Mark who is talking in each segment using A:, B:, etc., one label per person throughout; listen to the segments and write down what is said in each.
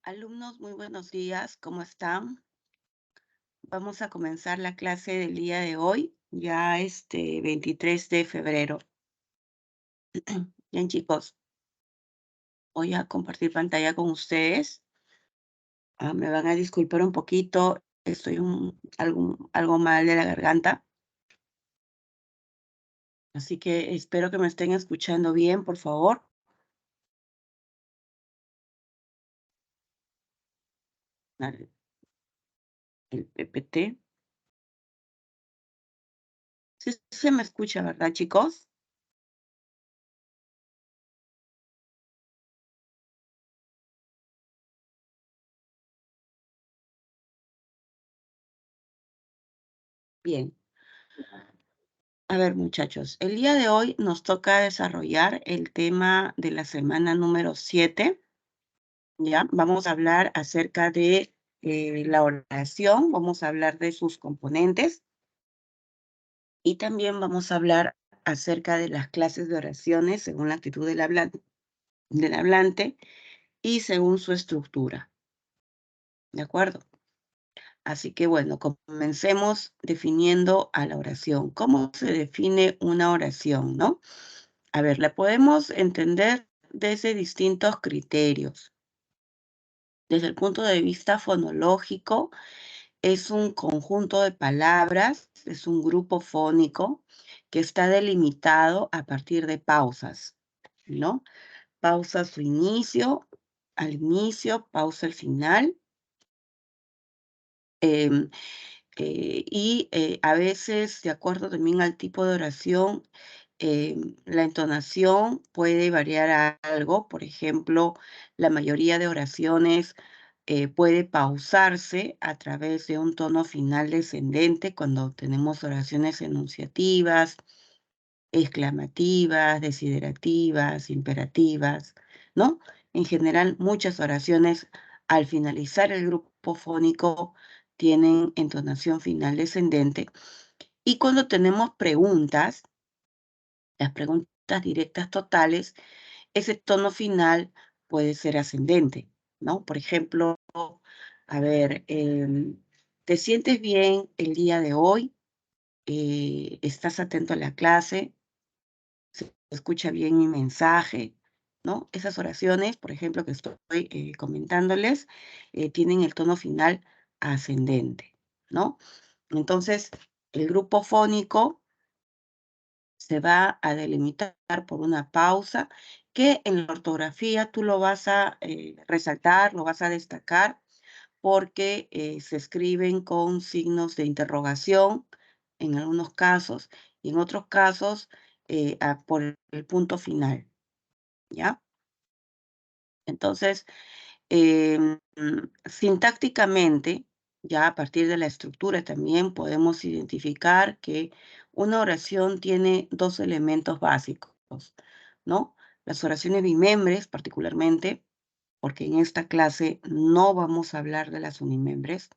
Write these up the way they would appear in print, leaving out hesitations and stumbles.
A: Alumnos, muy buenos días, ¿cómo están? Vamos a comenzar la clase del día de hoy, ya 23 de febrero. Bien, chicos, voy a compartir pantalla con ustedes. Me van a disculpar un poquito, estoy algo mal de la garganta, así que espero que me estén escuchando bien, por favor. Dale, el PPT. Sí se me escucha, ¿verdad, chicos? Bien. A ver, muchachos, el día de hoy nos toca desarrollar el tema de la semana número 7. ¿Ya? Vamos a hablar acerca de la oración, vamos a hablar de sus componentes y también vamos a hablar acerca de las clases de oraciones según la actitud del hablante y según su estructura. ¿De acuerdo? Así que bueno, comencemos definiendo a la oración. ¿Cómo se define una oración, no? A ver, la podemos entender desde distintos criterios. Desde el punto de vista fonológico, es un conjunto de palabras, es un grupo fónico que está delimitado a partir de pausas, ¿no? Pausa su inicio, al inicio, pausa al final. em, a veces, de acuerdo también al tipo de oración, la entonación puede variar algo. Por ejemplo, la mayoría de oraciones puede pausarse a través de un tono final descendente cuando tenemos oraciones enunciativas, exclamativas, desiderativas, imperativas, ¿no? En general, muchas oraciones al finalizar el grupo fónico tienen entonación final descendente. Y cuando tenemos preguntas, las preguntas directas totales, ese tono final puede ser ascendente, ¿no? Por ejemplo, a ver, ¿te sientes bien el día de hoy? ¿Estás atento a la clase? ¿Se escucha bien mi mensaje? ¿No? Esas oraciones, por ejemplo, que estoy comentándoles, tienen el tono final ascendente, ¿no? Entonces, el grupo fónico se va a delimitar por una pausa que en la ortografía tú lo vas a resaltar, lo vas a destacar, porque se escriben con signos de interrogación en algunos casos y en otros casos por el punto final, ¿ya? Entonces, sintácticamente, ya a partir de la estructura también podemos identificar que una oración tiene dos elementos básicos, ¿no? Las oraciones bimembres, particularmente, porque en esta clase no vamos a hablar de las unimembres.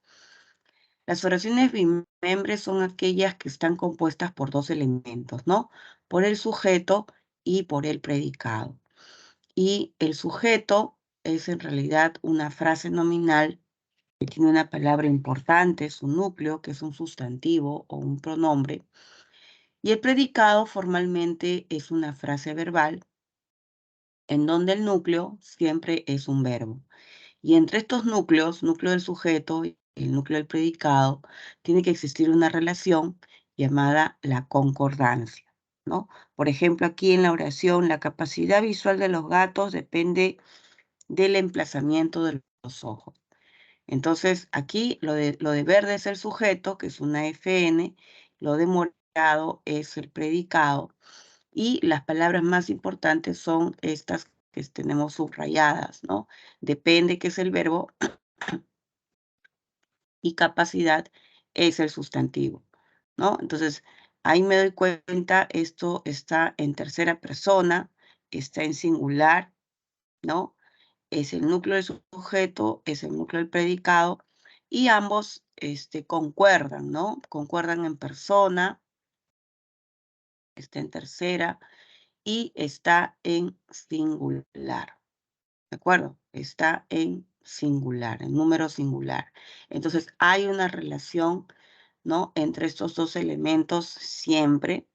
A: Las oraciones bimembres son aquellas que están compuestas por dos elementos, ¿no? Por el sujeto y por el predicado. Y el sujeto es en realidad una frase nominal que tiene una palabra importante, su núcleo, que es un sustantivo o un pronombre. Y el predicado formalmente es una frase verbal en donde el núcleo siempre es un verbo. Y entre estos núcleos, núcleo del sujeto y el núcleo del predicado, tiene que existir una relación llamada la concordancia, ¿no? Por ejemplo, aquí en la oración, la capacidad visual de los gatos depende del emplazamiento de los ojos. Entonces, aquí lo de verde es el sujeto, que es una FN, lo de morado es el predicado, y las palabras más importantes son estas que tenemos subrayadas, ¿no? Depende, que es el verbo, y capacidad es el sustantivo, ¿no? Entonces, ahí me doy cuenta, esto está en tercera persona, está en singular, ¿no? Es el núcleo del sujeto, es el núcleo del predicado, y ambos concuerdan, ¿no? Concuerdan en persona, está en tercera y está en singular, ¿de acuerdo? Está en singular, el número singular. Entonces, hay una relación, ¿no?, entre estos 2 elementos siempre,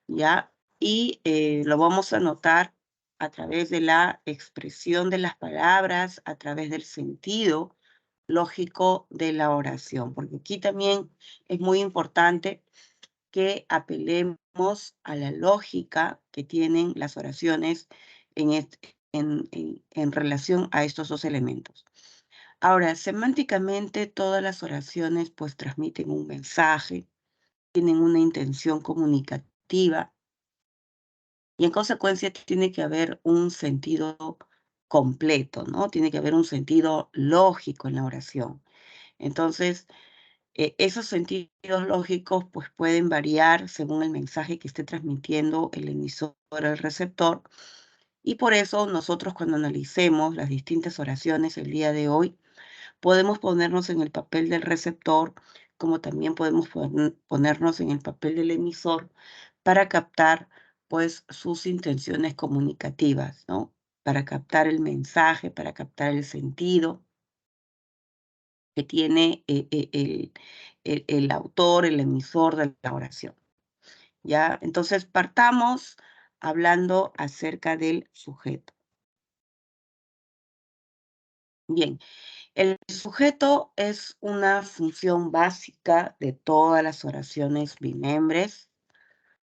A: ¿ya? Y, lo vamos a notar a través de la expresión de las palabras, a través del sentido lógico de la oración, porque aquí también es muy importante que apelemos a la lógica que tienen las oraciones en relación a estos 2 elementos. Ahora, semánticamente, todas las oraciones, pues, transmiten un mensaje, tienen una intención comunicativa y, en consecuencia, tiene que haber un sentido completo, ¿no? Tiene que haber un sentido lógico en la oración. Entonces, esos sentidos lógicos, pues, pueden variar según el mensaje que esté transmitiendo el emisor al receptor, y por eso nosotros, cuando analicemos las distintas oraciones el día de hoy, podemos ponernos en el papel del receptor, como también podemos ponernos en el papel del emisor para captar, pues, sus intenciones comunicativas, ¿no? Para captar el mensaje, para captar el sentido que tiene el autor, el emisor de la oración, ¿ya? Entonces, partamos hablando acerca del sujeto. Bien, el sujeto es una función básica de todas las oraciones bimembres,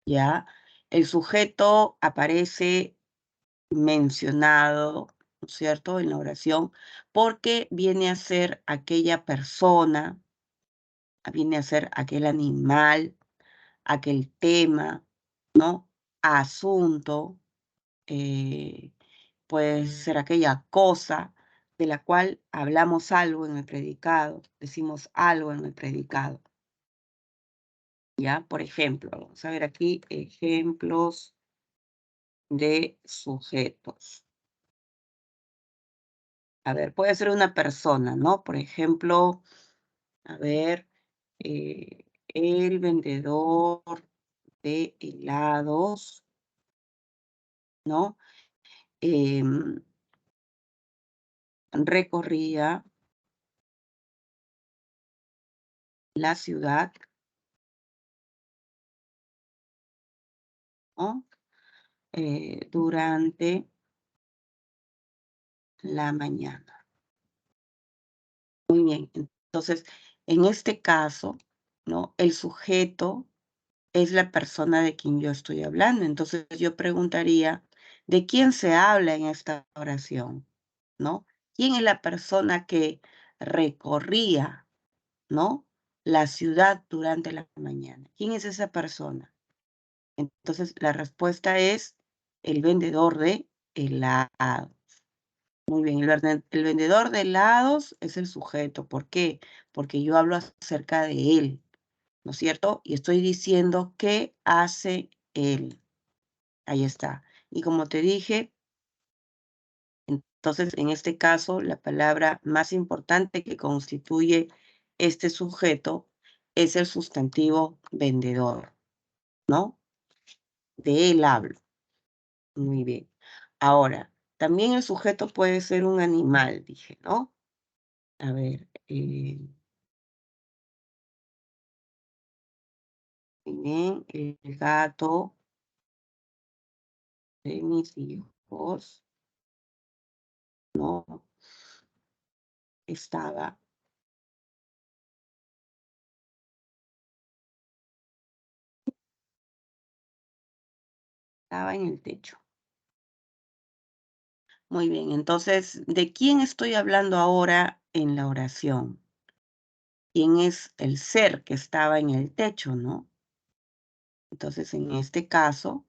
A: ¿ya? El sujeto aparece mencionado, ¿no es cierto?, en la oración, porque viene a ser aquella persona, viene a ser aquel animal, aquel tema, ¿no? Asunto, eh, puede ser aquella cosa de la cual hablamos algo en el predicado, decimos algo en el predicado, ¿ya? Por ejemplo, vamos a ver aquí ejemplos de sujetos. A ver, puede ser una persona, ¿no? Por ejemplo, a ver, el vendedor de helados, ¿no? Em, recorría la ciudad, ¿no? Durante la mañana. Muy bien. Entonces, en este caso, ¿no?, el sujeto es la persona de quien yo estoy hablando. Entonces, yo preguntaría, ¿de quién se habla en esta oración? ¿No? ¿Quién es la persona que recorría, ¿no?, la ciudad durante la mañana? ¿Quién es esa persona? Entonces, la respuesta es el vendedor de helados. Muy bien, el vendedor de helados es el sujeto. ¿Por qué? Porque yo hablo acerca de él, ¿no es cierto? Y estoy diciendo qué hace él. Ahí está. Y como te dije, entonces, en este caso, la palabra más importante que constituye este sujeto es el sustantivo vendedor, ¿no? De él hablo. Muy bien. Ahora, también el sujeto puede ser un animal, dije, ¿no? A ver, muy bien, el gato de mis hijos, ¿no? Estaba, estaba en el techo. Muy bien, entonces, ¿de quién estoy hablando ahora en la oración? ¿Quién es el ser que estaba en el techo, no? Entonces, en este caso,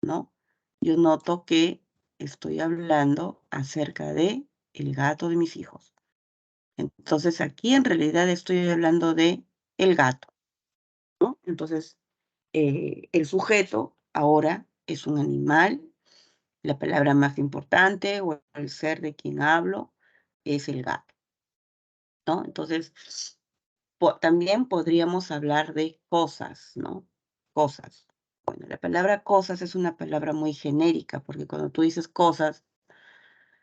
A: ¿no?, yo noto que estoy hablando acerca de el gato de mis hijos. Entonces, aquí en realidad estoy hablando de el gato, ¿no? Entonces, el sujeto ahora es un animal, la palabra más importante o el ser de quien hablo es el gato, ¿no? Entonces, también podríamos hablar de cosas, ¿no? Cosas. Bueno, la palabra cosas es una palabra muy genérica, porque cuando tú dices cosas,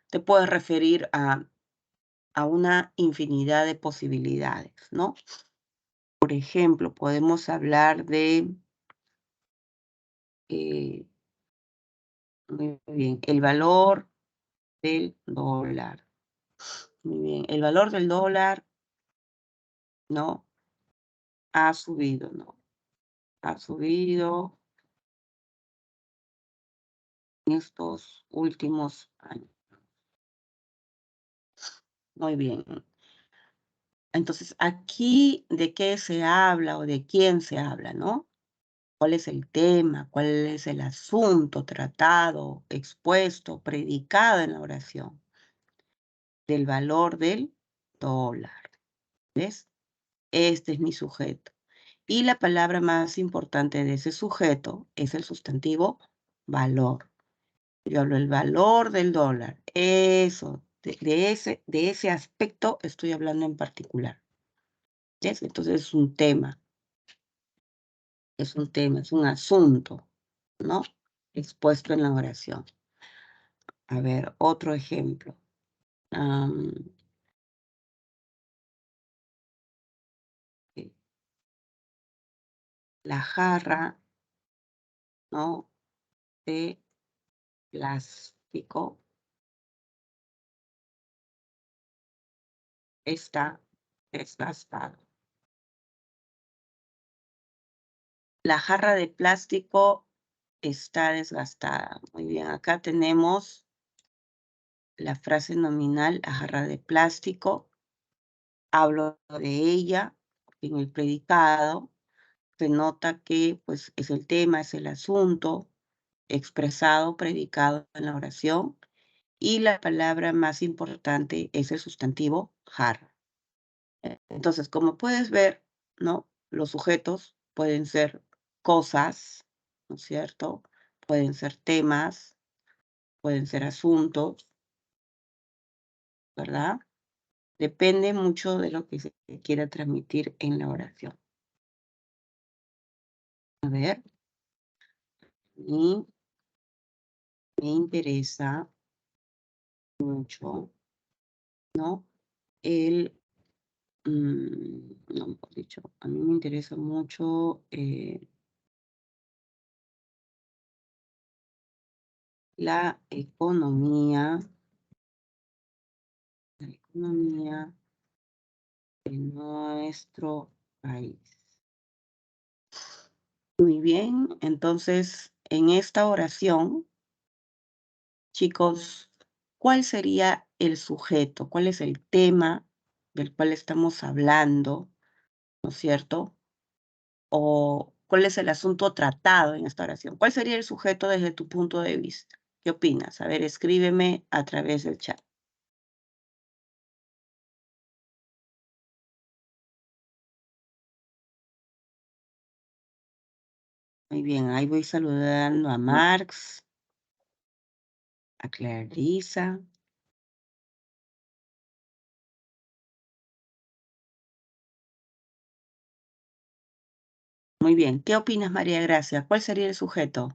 A: te puedes referir a a una infinidad de posibilidades, ¿no? Por ejemplo, podemos hablar de, muy bien, el valor del dólar. Muy bien, el valor del dólar, ¿no? Ha subido, ¿no? Ha subido en estos últimos años. Muy bien. Entonces, aquí, ¿de qué se habla o de quién se habla, no? ¿Cuál es el tema? ¿Cuál es el asunto tratado, expuesto, predicado en la oración? Del valor del dólar. ¿Ves? Este es mi sujeto. Y la palabra más importante de ese sujeto es el sustantivo valor. Yo hablo del valor del dólar. Eso, de ese aspecto estoy hablando en particular. ¿Ves? Entonces es un tema, es un asunto, ¿no? Expuesto en la oración. A ver, otro ejemplo. Eh, la jarra, ¿no? De plástico está desgastada. La jarra de plástico está desgastada. Muy bien, acá tenemos la frase nominal, la jarra de plástico. Hablo de ella en el predicado. Se nota que pues, es el tema, es el asunto expresado, predicado en la oración. Y la palabra más importante es el sustantivo jarra. Entonces, como puedes ver, ¿no? Los sujetos pueden ser cosas, ¿no es cierto? Pueden ser temas, pueden ser asuntos, ¿verdad? Depende mucho de lo que se quiera transmitir en la oración. A ver, y me interesa mucho, ¿no? El, no, mejor dicho, a mí me interesa mucho la economía de nuestro país. Muy bien, entonces en esta oración, chicos, ¿cuál sería el sujeto? ¿Cuál es el tema del cual estamos hablando? ¿No es cierto? ¿O cuál es el asunto tratado en esta oración? ¿Cuál sería el sujeto desde tu punto de vista? ¿Qué opinas? A ver, escríbeme a través del chat. Muy bien, ahí voy saludando a Marx, a Clarisa. Muy bien, ¿qué opinas, María Gracia? ¿Cuál sería el sujeto?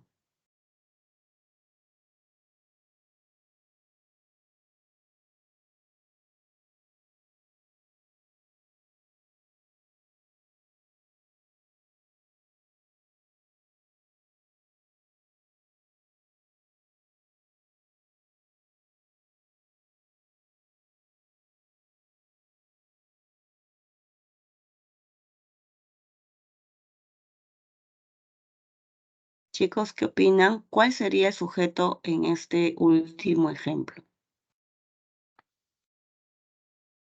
A: Chicos, ¿qué opinan? ¿Cuál sería el sujeto en este último ejemplo?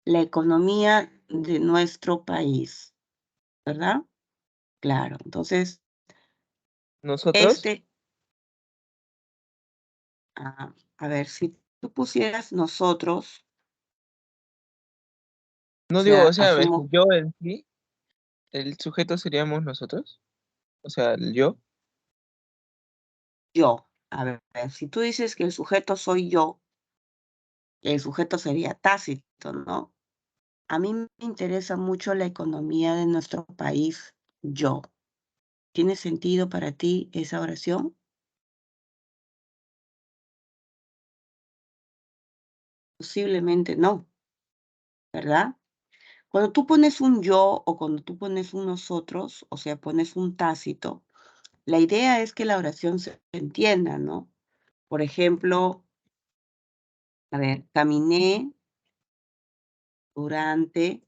A: La economía de nuestro país, ¿verdad? Claro, entonces,
B: ¿Nosotros?
A: este, a ver, si tú pusieras nosotros, o
B: No digo, o
A: sea,
B: sea, es que
A: asumo
B: yo en sí, el sujeto seríamos nosotros, o sea, el yo.
A: yo, a ver, si tú dices que el sujeto soy yo, el sujeto sería Tácito, ¿no? A mí me interesa mucho la economía de nuestro país, yo. ¿Tiene sentido para ti esa oración? Posiblemente no. ¿verdad? Cuando tú pones un yo o cuando tú pones un nosotros, o sea, pones un tácito, la idea es que la oración se entienda, ¿no? Por ejemplo, a ver, caminé durante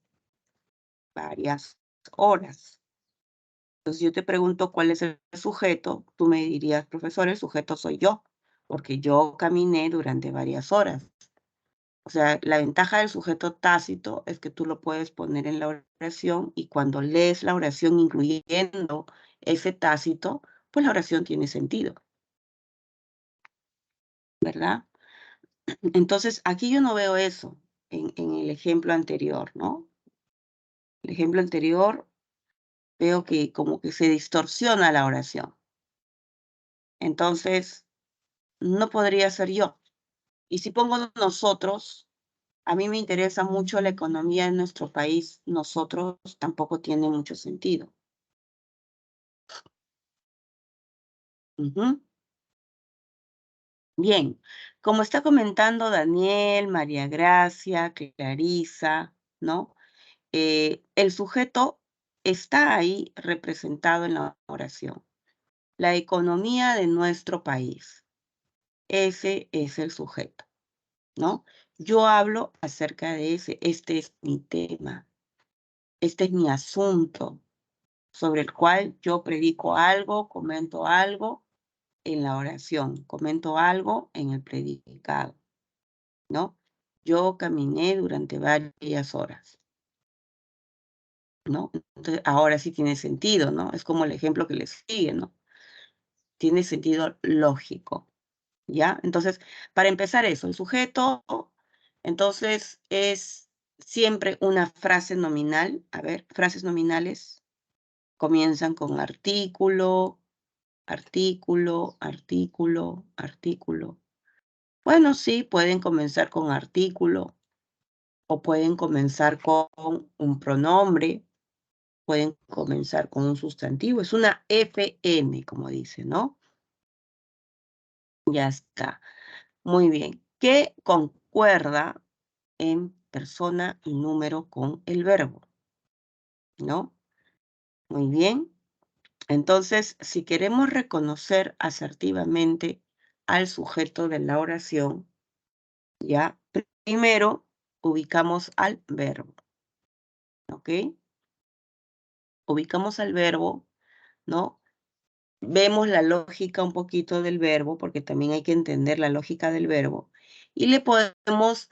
A: varias horas. Entonces yo te pregunto cuál es el sujeto, tú me dirías, profesor, el sujeto soy yo, porque yo caminé durante varias horas. O sea, la ventaja del sujeto tácito es que tú lo puedes poner en la oración y cuando lees la oración incluyendo ese tácito, pues la oración tiene sentido, ¿verdad? Entonces, aquí yo no veo eso en el ejemplo anterior, ¿no? El ejemplo anterior veo que como que se distorsiona la oración. Entonces, no podría ser yo. Y si pongo nosotros, a mí me interesa mucho la economía en nuestro país, nosotros tampoco tiene mucho sentido. Ujú. Bien, como está comentando Daniel, María Gracia, Clarisa, ¿no? El sujeto está ahí representado en la oración. La economía de nuestro país. Ese es el sujeto, ¿no? Yo hablo acerca de este es mi tema, este es mi asunto, sobre el cual yo predico algo, comento algo en la oración, comento algo en el predicado, ¿no? Yo caminé durante varias horas, ¿no? Entonces, ahora sí tiene sentido, ¿no? Es como el ejemplo que les sigue, ¿no? Tiene sentido lógico, ¿ya? Entonces, para empezar eso, el sujeto, entonces, es siempre una frase nominal. A ver, frases nominales comienzan con artículo, artículo, artículo, artículo. Bueno, sí, pueden comenzar con artículo o pueden comenzar con un pronombre, pueden comenzar con un sustantivo. Es una FN, como dice, ¿no? Ya está. Muy bien. ¿Qué concuerda en persona y número con el verbo? ¿No? Muy bien. Entonces, si queremos reconocer asertivamente al sujeto de la oración, ya, primero ubicamos al verbo, ¿ok? Ubicamos al verbo, ¿no? Vemos la lógica un poquito del verbo, porque también hay que entender la lógica del verbo, y le podemos,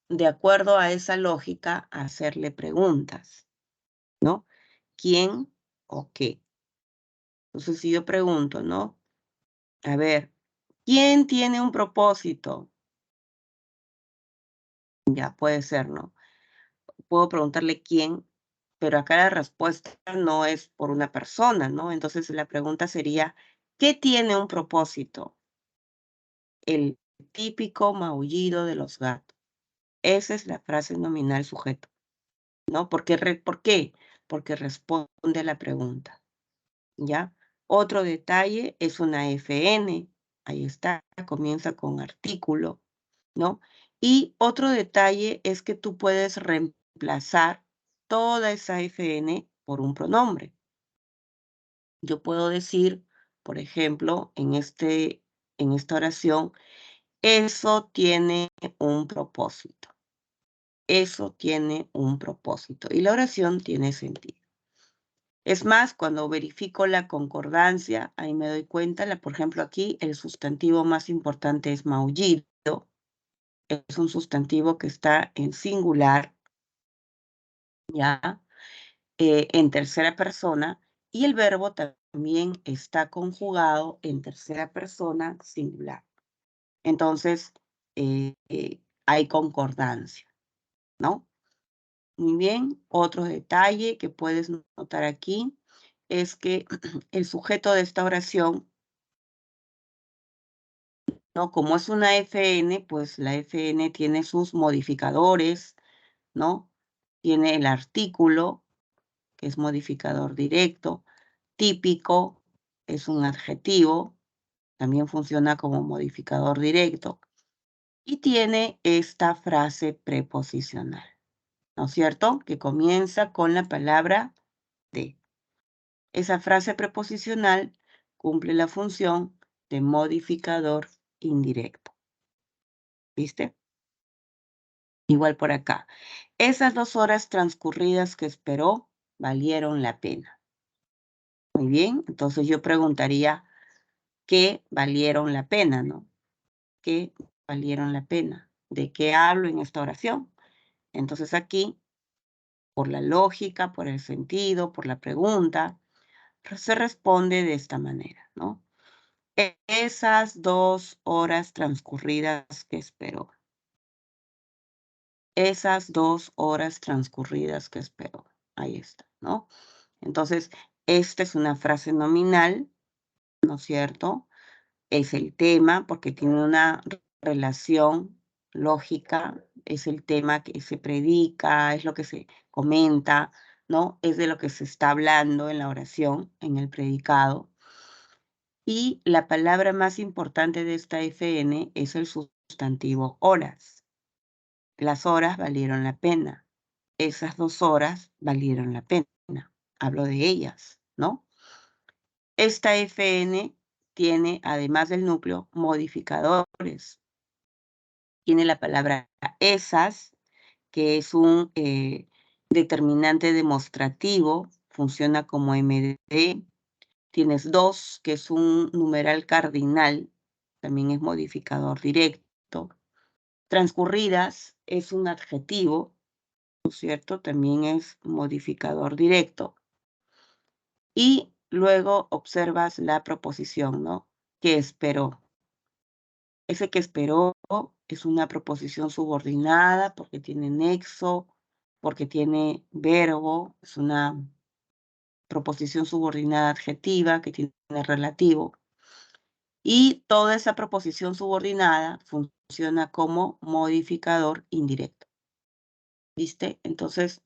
A: de acuerdo a esa lógica, hacerle preguntas, ¿no? ¿Quién o qué? Entonces, si yo pregunto, ¿no? A ver, ¿quién tiene un propósito? Ya puede ser, ¿no? Puedo preguntarle quién, pero acá la respuesta no es por una persona, ¿no? Entonces la pregunta sería, ¿qué tiene un propósito? El típico maullido de los gatos. Esa es la frase nominal sujeto, ¿no? ¿Por qué? Porque responde a la pregunta, ¿ya? Otro detalle es una FN, ahí está, comienza con artículo, ¿no? Y otro detalle es que tú puedes reemplazar toda esa FN por un pronombre. Yo puedo decir, por ejemplo, en esta oración, eso tiene un propósito. Eso tiene un propósito. Y la oración tiene sentido. Es más, cuando verifico la concordancia, ahí me doy cuenta, por ejemplo, aquí el sustantivo más importante es maullido. Es un sustantivo que está en singular, ¿ya? En tercera persona, y el verbo también está conjugado en tercera persona singular. Entonces, hay concordancia, ¿no? Muy bien. Otro detalle que puedes notar aquí es que el sujeto de esta oración, ¿no? Como es una FN, pues la FN tiene sus modificadores, ¿no? Tiene el artículo, que es modificador directo. Típico es un adjetivo, también funciona como modificador directo. Y tiene esta frase preposicional. ¿no es cierto? Que comienza con la palabra de. Esa frase preposicional cumple la función de modificador indirecto. ¿Viste? Igual por acá. Esas 2 horas transcurridas que esperó valieron la pena. Muy bien, entonces yo preguntaría, ¿qué valieron la pena, no? ¿Qué valieron la pena? ¿De qué hablo en esta oración? Entonces aquí, por la lógica, por el sentido, por la pregunta, se responde de esta manera, ¿no? Esas 2 horas transcurridas que esperó. Esas 2 horas transcurridas que esperó. Ahí está, ¿no? Entonces, esta es una frase nominal, ¿no es cierto? Es el tema, porque tiene una relación lógica, es el tema que se predica, es lo que se comenta, ¿no? Es de lo que se está hablando en la oración, en el predicado. Y la palabra más importante de esta FN es el sustantivo horas. Las horas valieron la pena. Esas 2 horas valieron la pena. Hablo de ellas, ¿no? Esta FN tiene, además del núcleo, modificadores. Tiene la palabra esas, que es un determinante demostrativo, funciona como MD. Tienes 2, que es un numeral cardinal, también es modificador directo. Transcurridas es un adjetivo, ¿no es cierto? También es modificador directo. Y luego observas la proposición, ¿no? Que esperó. Ese que esperó es una proposición subordinada porque tiene nexo, porque tiene verbo, es una proposición subordinada adjetiva que tiene relativo. Y toda esa proposición subordinada funciona como modificador indirecto. ¿Viste? Entonces,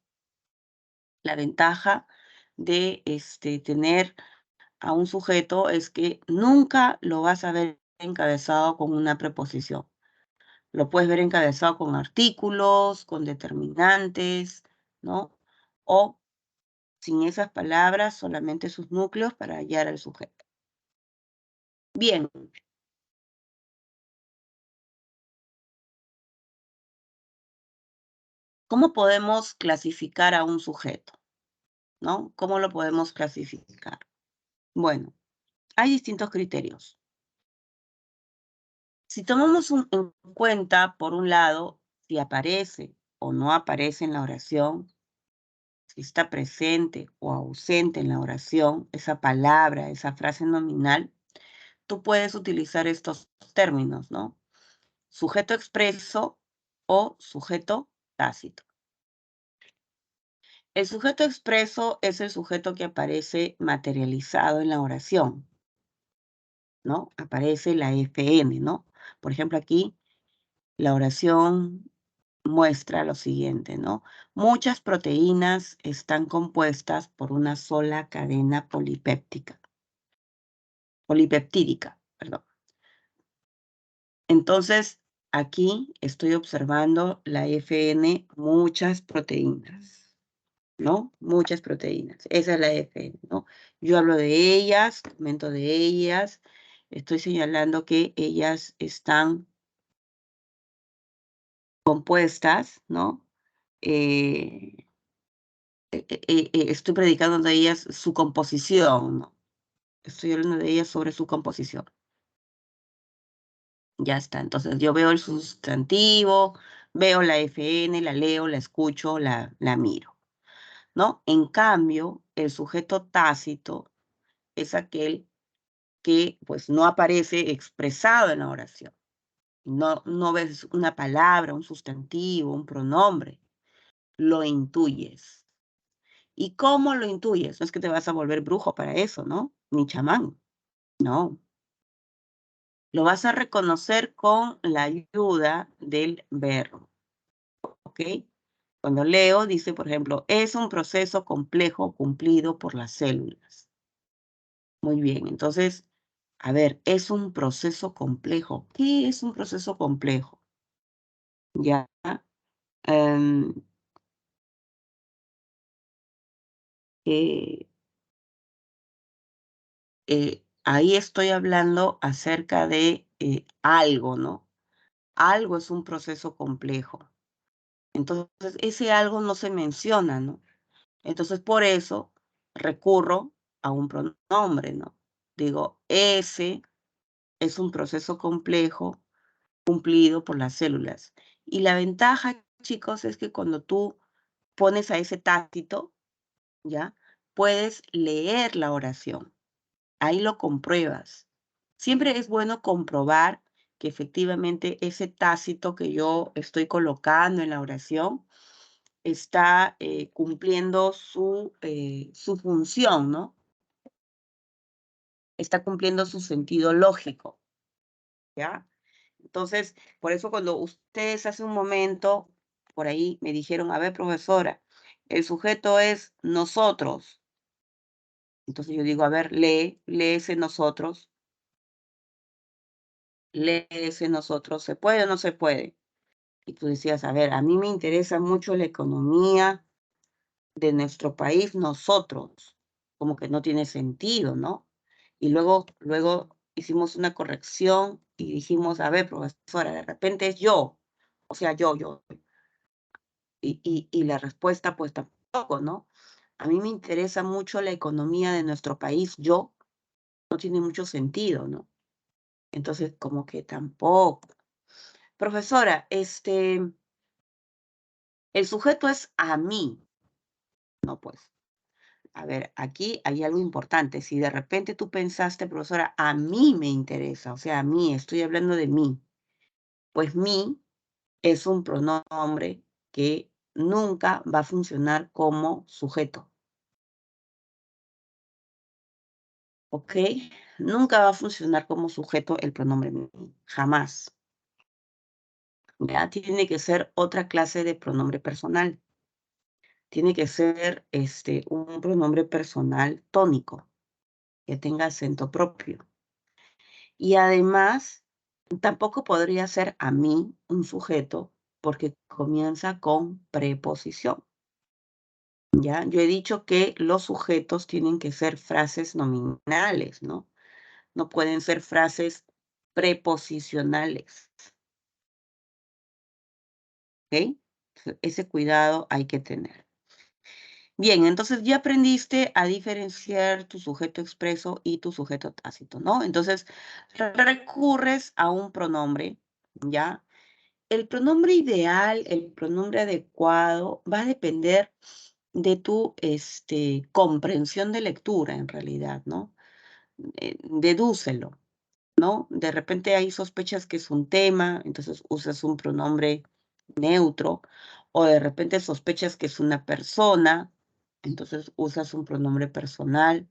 A: la ventaja de tener a un sujeto es que nunca lo vas a ver encabezado con una preposición. Lo puedes ver encabezado con artículos, con determinantes, ¿no? O sin esas palabras, solamente sus núcleos para hallar al sujeto. Bien. ¿Cómo podemos clasificar a un sujeto? ¿No? ¿Cómo lo podemos clasificar? Bueno, hay distintos criterios. Si tomamos en cuenta, por un lado, si aparece o no aparece en la oración, si está presente o ausente en la oración, esa palabra, esa frase nominal, tú puedes utilizar estos términos, ¿no? Sujeto expreso o sujeto tácito. El sujeto expreso es el sujeto que aparece materializado en la oración, ¿no? Aparece la FN, ¿no? Por ejemplo, aquí la oración muestra lo siguiente, ¿no? Muchas proteínas están compuestas por una sola cadena polipeptídica, perdón. Entonces, aquí estoy observando la FN, muchas proteínas, ¿no? Muchas proteínas. Esa es la FN, ¿no? Yo hablo de ellas, comento de ellas, estoy señalando que ellas están compuestas, ¿no? Estoy predicando de ellas su composición, ¿no? Estoy hablando de ellas sobre su composición. Ya está. Entonces yo veo el sustantivo, veo la FN, la leo, la escucho, la miro, ¿no? En cambio, el sujeto tácito es aquel que pues no aparece expresado en la oración. No ves una palabra, un sustantivo, un pronombre, lo intuyes. ¿Y cómo lo intuyes? No es que te vas a volver brujo para eso, ¿no? Ni chamán, no. Lo vas a reconocer con la ayuda del verbo, ¿ok? Cuando leo, dice, por ejemplo, es un proceso complejo cumplido por las células. Muy bien, entonces, a ver, es un proceso complejo. ¿Qué es un proceso complejo? Ya, ahí estoy hablando acerca de algo, ¿no? Algo es un proceso complejo. Entonces, ese algo no se menciona, ¿no? Entonces, por eso recurro a un pronombre, ¿no? Digo, ese es un proceso complejo cumplido por las células. Y la ventaja, chicos, es que cuando tú pones a ese tácito, ¿ya? Puedes leer la oración. Ahí lo compruebas. Siempre es bueno comprobar que efectivamente ese tácito que yo estoy colocando en la oración está cumpliendo su función, ¿no? Está cumpliendo su sentido lógico, ¿ya? Entonces, por eso cuando ustedes hace un momento por ahí me dijeron, a ver, profesora, el sujeto es nosotros. Entonces yo digo, a ver, lee ese nosotros, lee ese nosotros, ¿se puede o no se puede? Y tú decías, a ver, a mí me interesa mucho la economía de nuestro país, nosotros, como que no tiene sentido, ¿no? Y luego hicimos una corrección y dijimos, a ver, profesora, de repente es yo, o sea, yo. Y la respuesta, pues tampoco, ¿no? A mí me interesa mucho la economía de nuestro país, yo, no tiene mucho sentido, ¿no? Entonces, como que tampoco. Profesora, el sujeto es a mí. No, pues, a ver, aquí hay algo importante. Si de repente tú pensaste, profesora, a mí me interesa, o sea, a mí, estoy hablando de mí, pues mí es un pronombre que nunca va a funcionar como sujeto, ¿ok? Nunca va a funcionar como sujeto el pronombre mí, jamás. Ya tiene que ser otra clase de pronombre personal. Tiene que ser un pronombre personal tónico, que tenga acento propio. Y además, tampoco podría ser a mí un sujeto porque comienza con preposición. ¿Ya? Yo he dicho que los sujetos tienen que ser frases nominales, ¿no? No pueden ser frases preposicionales. ¿Ok? Ese cuidado hay que tener. Bien, entonces ya aprendiste a diferenciar tu sujeto expreso y tu sujeto tácito, ¿no? Entonces recurres a un pronombre, ¿ya? El pronombre ideal, el pronombre adecuado, va a depender de tu comprensión de lectura, en realidad, ¿no? Dedúcelo, ¿no? De repente hay sospechas que es un tema, entonces usas un pronombre neutro, o de repente sospechas que es una persona, entonces usas un pronombre personal,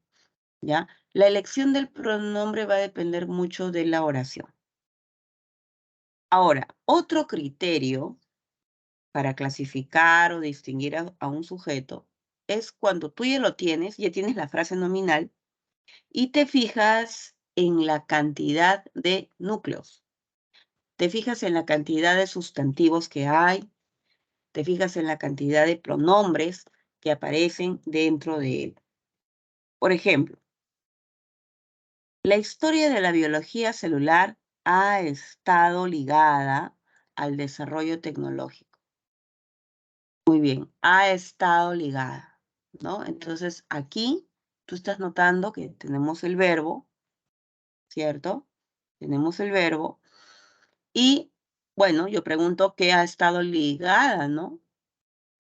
A: ¿ya? La elección del pronombre va a depender mucho de la oración. Ahora, otro criterio para clasificar o distinguir a un sujeto es cuando tú ya tienes la frase nominal y te fijas en la cantidad de núcleos. Te fijas en la cantidad de sustantivos que hay, te fijas en la cantidad de pronombres que aparecen dentro de él. Por ejemplo, la historia de la biología celular ha estado ligada al desarrollo tecnológico. Muy bien, ha estado ligada, ¿no? Entonces, aquí tú estás notando que tenemos el verbo, ¿cierto? Tenemos el verbo. Y, bueno, yo pregunto qué ha estado ligada, ¿no?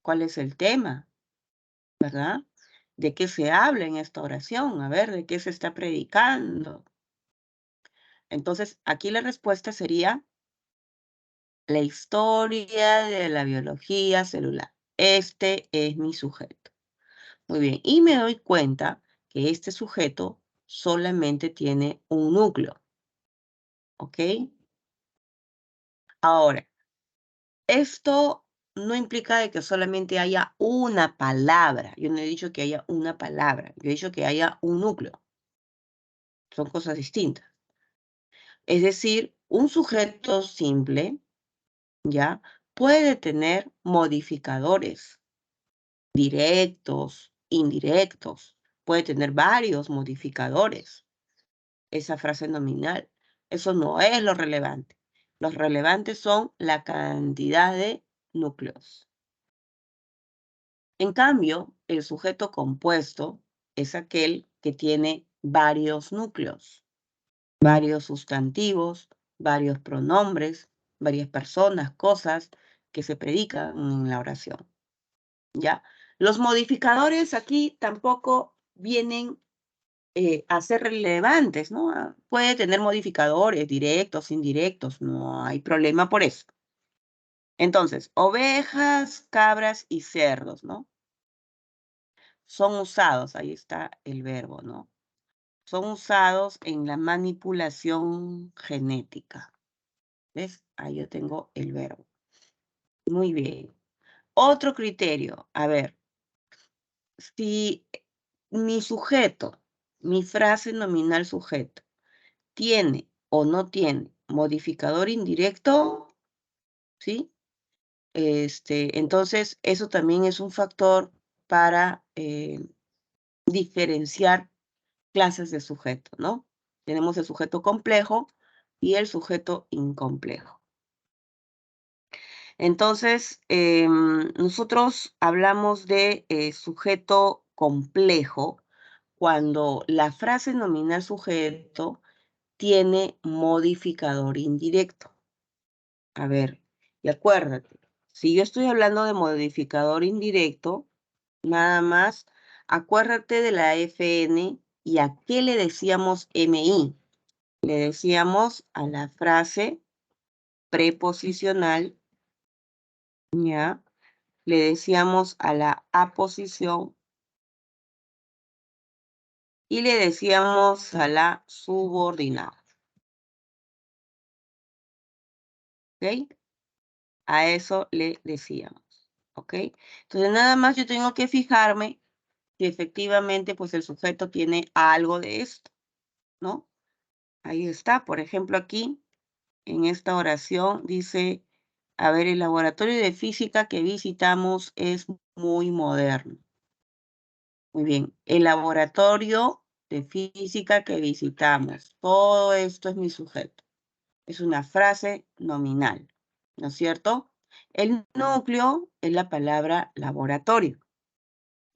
A: ¿Cuál es el tema? ¿Verdad? ¿De qué se habla en esta oración? A ver, ¿de qué se está predicando? Entonces, aquí la respuesta sería la historia de la biología celular. Este es mi sujeto. Muy bien, y me doy cuenta que este sujeto solamente tiene un núcleo, ¿ok? Ahora, esto no implica de que solamente haya una palabra. Yo no he dicho que haya una palabra, yo he dicho que haya un núcleo. Son cosas distintas. Es decir, un sujeto simple, ¿ya? Puede tener modificadores directos indirectos, puede tener varios modificadores, esa frase nominal. Eso no es lo relevante. Los relevantes son la cantidad de núcleos. En cambio, el sujeto compuesto es aquel que tiene varios núcleos, varios sustantivos, varios pronombres, varias personas, cosas que se predican en la oración. ¿Ya? Los modificadores aquí tampoco vienen a ser relevantes, ¿no? Puede tener modificadores directos, indirectos, no hay problema por eso. Entonces, ovejas, cabras y cerdos, ¿no? Son usados, ahí está el verbo, ¿no? Son usados en la manipulación genética. ¿Ves? Ahí yo tengo el verbo. Muy bien. Otro criterio, a ver, si mi sujeto, mi frase nominal sujeto, tiene o no tiene modificador indirecto, ¿sí? Entonces, eso también es un factor para diferenciar clases de sujeto, ¿no? Tenemos el sujeto complejo y el sujeto incomplejo. Entonces, nosotros hablamos de sujeto complejo cuando la frase nominal sujeto tiene modificador indirecto. A ver, y acuérdate, si yo estoy hablando de modificador indirecto, nada más, acuérdate de la FN y a qué le decíamos MI. Le decíamos a la frase preposicional, ¿ya? Le decíamos a la aposición y le decíamos a la subordinada. ¿Ok? A eso le decíamos. ¿Ok? Entonces, nada más yo tengo que fijarme que efectivamente, pues el sujeto tiene algo de esto, ¿no? Ahí está, por ejemplo, aquí, en esta oración, dice, a ver, el laboratorio de física que visitamos es muy moderno. Muy bien, el laboratorio de física que visitamos. Todo esto es mi sujeto. Es una frase nominal, ¿no es cierto? El núcleo es la palabra laboratorio,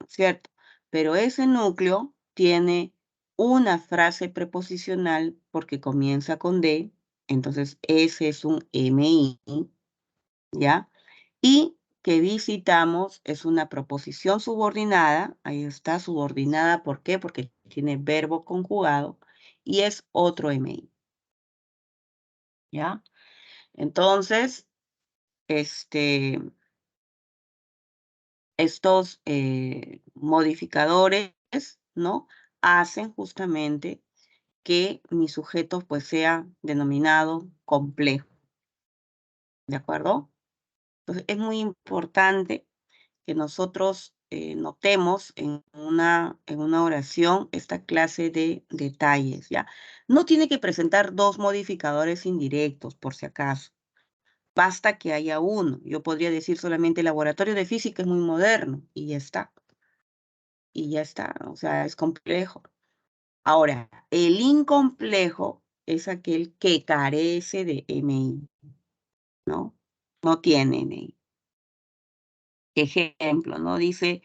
A: ¿cierto? Pero ese núcleo tiene una frase preposicional porque comienza con D, entonces ese es un MI, ¿ya? Y que visitamos es una proposición subordinada, ahí está subordinada, ¿por qué? Porque tiene verbo conjugado y es otro MI, ¿ya? Entonces, estos modificadores, ¿no? Hacen justamente que mi sujeto pues sea denominado complejo, ¿de acuerdo? Entonces es muy importante que nosotros notemos en una oración esta clase de detalles, ¿ya? No tiene que presentar dos modificadores indirectos, por si acaso. Basta que haya uno. Yo podría decir solamente laboratorio de física es muy moderno y ya está. Y ya está, o sea, es complejo. Ahora, el incomplejo es aquel que carece de MI, ¿no? No tiene MI. Ejemplo, ¿no? Dice,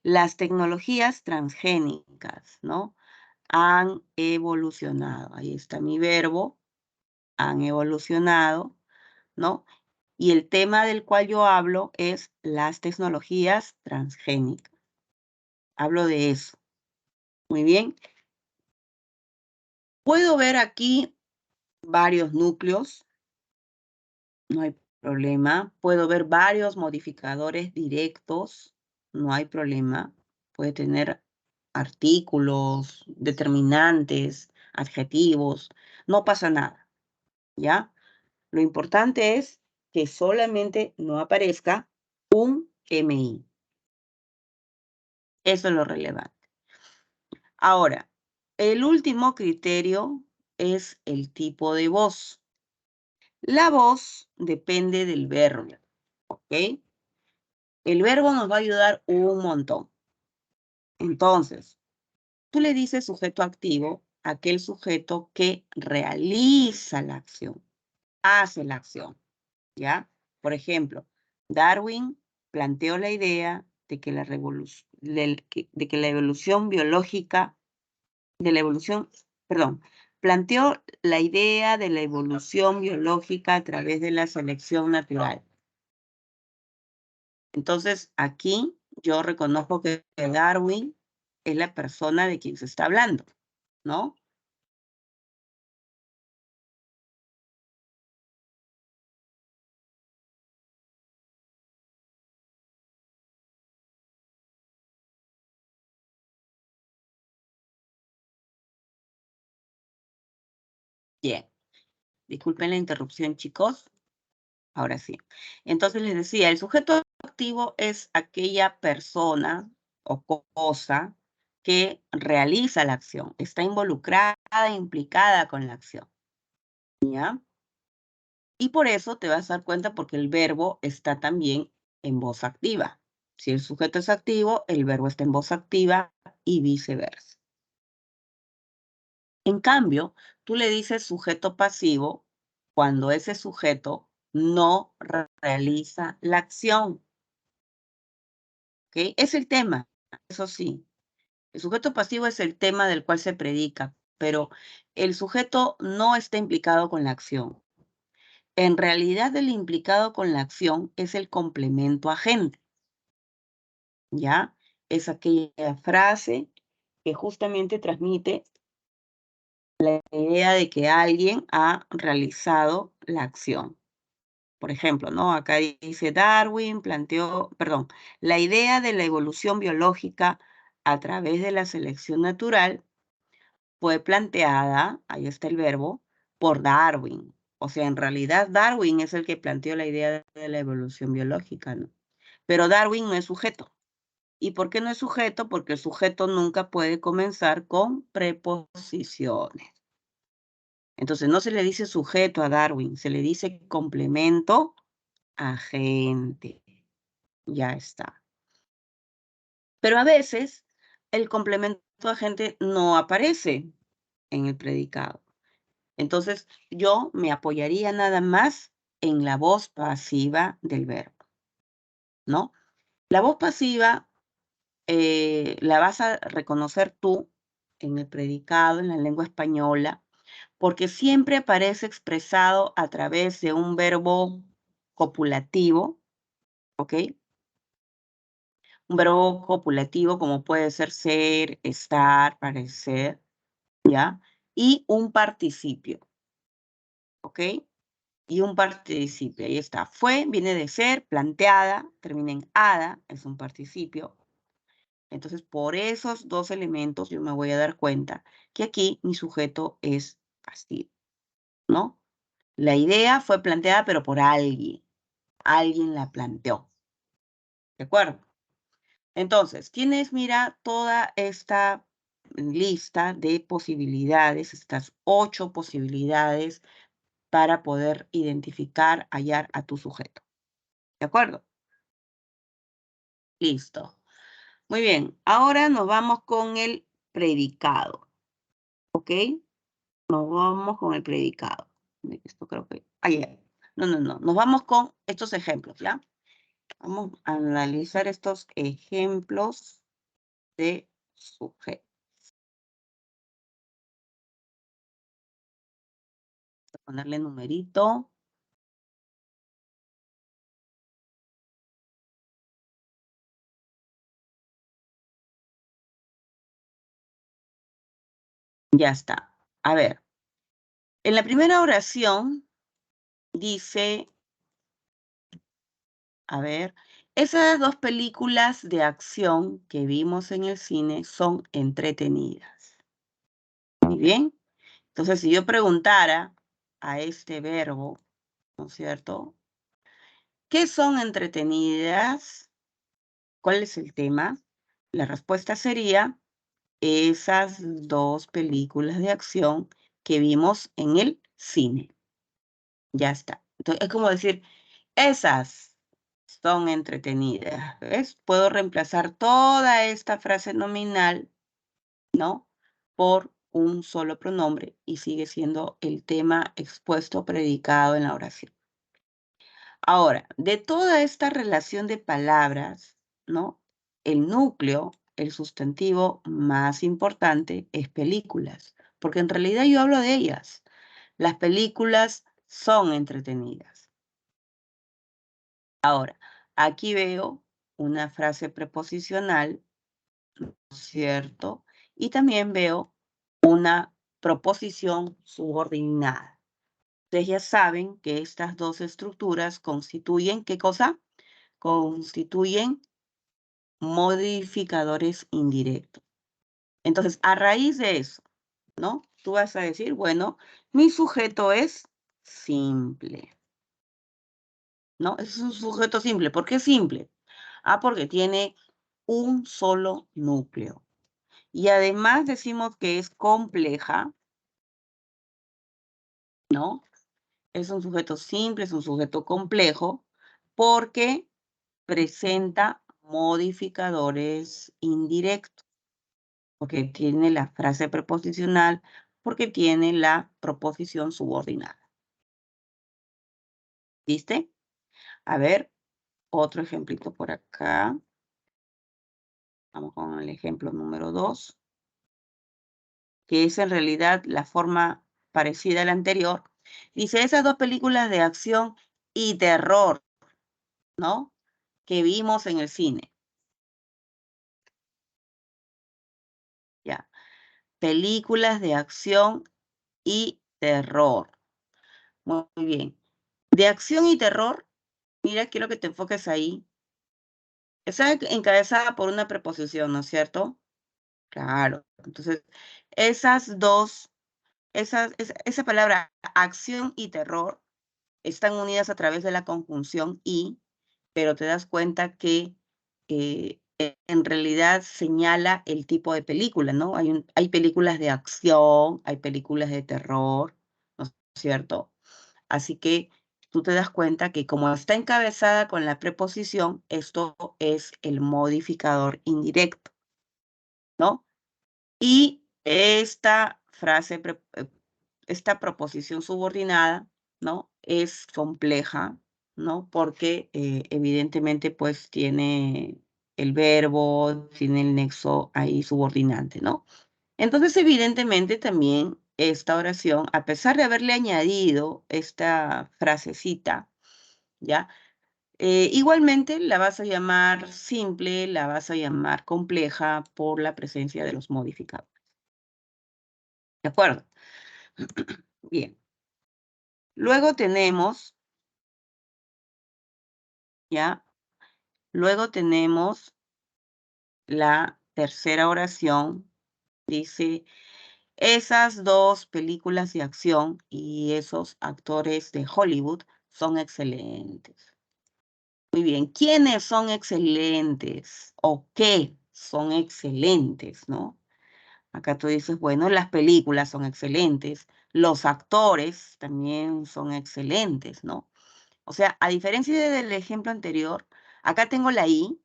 A: las tecnologías transgénicas, ¿no? Han evolucionado. Ahí está mi verbo, han evolucionado, ¿no? Y el tema del cual yo hablo es las tecnologías transgénicas. Hablo de eso. Muy bien. Puedo ver aquí varios núcleos, no hay problema. Puedo ver varios modificadores directos, no hay problema. Puede tener artículos, determinantes, adjetivos, no pasa nada, ¿ya? Lo importante es que solamente no aparezca un MI. Eso es lo relevante. Ahora, el último criterio es el tipo de voz. La voz depende del verbo, ¿ok? El verbo nos va a ayudar un montón. Entonces, tú le dices sujeto activo a aquel sujeto que realiza la acción, hace la acción, ¿ya? Por ejemplo, Darwin planteó la idea de que de que la evolución biológica, de la evolución, perdón, planteó la idea de la evolución biológica a través de la selección natural. Entonces, aquí yo reconozco que Darwin es la persona de quien se está hablando, ¿no? Bien, disculpen la interrupción, chicos. Ahora sí. Entonces les decía, el sujeto activo es aquella persona o cosa que realiza la acción, está involucrada, implicada con la acción, ¿ya? Y por eso te vas a dar cuenta porque el verbo está también en voz activa. Si el sujeto es activo, el verbo está en voz activa y viceversa. En cambio, tú le dices sujeto pasivo cuando ese sujeto no realiza la acción. ¿Ok? Es el tema, eso sí. El sujeto pasivo es el tema del cual se predica, pero el sujeto no está implicado con la acción. En realidad, el implicado con la acción es el complemento agente, ¿ya? Es aquella frase que justamente transmite la idea de que alguien ha realizado la acción. Por ejemplo, ¿no? Acá dice Darwin planteó, perdón, la idea de la evolución biológica a través de la selección natural fue planteada, ahí está el verbo, por Darwin. O sea, en realidad Darwin es el que planteó la idea de la evolución biológica, ¿no? Pero Darwin no es sujeto. ¿Y por qué no es sujeto? Porque el sujeto nunca puede comenzar con preposiciones. Entonces no se le dice sujeto a Darwin, se le dice complemento agente. Ya está. Pero a veces el complemento agente no aparece en el predicado. Entonces yo me apoyaría nada más en la voz pasiva del verbo, ¿no? La voz pasiva la vas a reconocer tú en el predicado, en la lengua española, porque siempre aparece expresado a través de un verbo copulativo, ¿ok? Un verbo copulativo como puede ser, estar, parecer, ¿ya? Y un participio, ¿ok? Y un participio, ahí está. Fue, viene de ser, planteada, termina en ada, es un participio. Entonces, por esos dos elementos yo me voy a dar cuenta que aquí mi sujeto es pasivo, ¿no? La idea fue planteada, pero por alguien. Alguien la planteó. ¿De acuerdo? Entonces, tienes, mira, toda esta lista de posibilidades, estas 8 posibilidades para poder identificar, hallar a tu sujeto. ¿De acuerdo? Listo. Muy bien. Ahora nos vamos con el predicado. ¿Ok? Nos vamos con el predicado. Esto creo que... Ayer. No, no, no. Nos vamos con estos ejemplos, ¿ya? Vamos a analizar estos ejemplos de sujeto. Voy a ponerle numerito. Ya está. A ver. En la primera oración dice, a ver, esas dos películas de acción que vimos en el cine son entretenidas. Muy bien. Entonces, si yo preguntara a este verbo, ¿no es cierto? ¿Qué son entretenidas? ¿Cuál es el tema? La respuesta sería esas dos películas de acción que vimos en el cine. Ya está. Entonces, es como decir, esas. son entretenidas. ¿Ves? Puedo reemplazar toda esta frase nominal, ¿no? Por un solo pronombre y sigue siendo el tema expuesto predicado en la oración. Ahora, de toda esta relación de palabras, ¿no? El núcleo, el sustantivo más importante es películas, porque en realidad yo hablo de ellas. Las películas son entretenidas. Ahora, aquí veo una frase preposicional, ¿cierto? Y también veo una proposición subordinada. Ustedes ya saben que estas dos estructuras constituyen, ¿qué cosa? Constituyen modificadores indirectos. Entonces, a raíz de eso, ¿no? Tú vas a decir, bueno, mi sujeto es simple, ¿no? Es un sujeto simple. ¿Por qué simple? Ah, porque tiene un solo núcleo. Y además decimos que es compleja, ¿no? Es un sujeto simple, es un sujeto complejo, porque presenta modificadores indirectos, porque tiene la frase preposicional, porque tiene la proposición subordinada. ¿Viste? A ver, otro ejemplito por acá. Vamos con el ejemplo número 2, que es en realidad la forma parecida a la anterior. Dice, esas dos películas de acción y terror, ¿no? Que vimos en el cine. Ya. Películas de acción y terror. Muy bien. De acción y terror, mira, quiero que te enfoques ahí. Está encabezada por una preposición, ¿no es cierto? Claro. Entonces, esas dos, esa palabra acción y terror están unidas a través de la conjunción y, pero te das cuenta que en realidad señala el tipo de película, ¿no? Hay películas de acción, hay películas de terror, ¿no es cierto? Así que tú te das cuenta que como está encabezada con la preposición, esto es el modificador indirecto, ¿no? Y esta frase, esta proposición subordinada, ¿no? Es compleja, ¿no? Porque evidentemente pues tiene el verbo, tiene el nexo ahí subordinante, ¿no? Entonces evidentemente también esta oración, a pesar de haberle añadido esta frasecita, ¿ya? Igualmente la vas a llamar simple, la vas a llamar compleja por la presencia de los modificadores. ¿De acuerdo? Bien. Luego tenemos, ¿ya? Luego tenemos la tercera oración. Dice, esas dos películas de acción y esos actores de Hollywood son excelentes. Muy bien, ¿quiénes son excelentes? ¿O qué son excelentes, no? Acá tú dices, bueno, las películas son excelentes, los actores también son excelentes, ¿no? O sea, a diferencia del ejemplo anterior, acá tengo la I,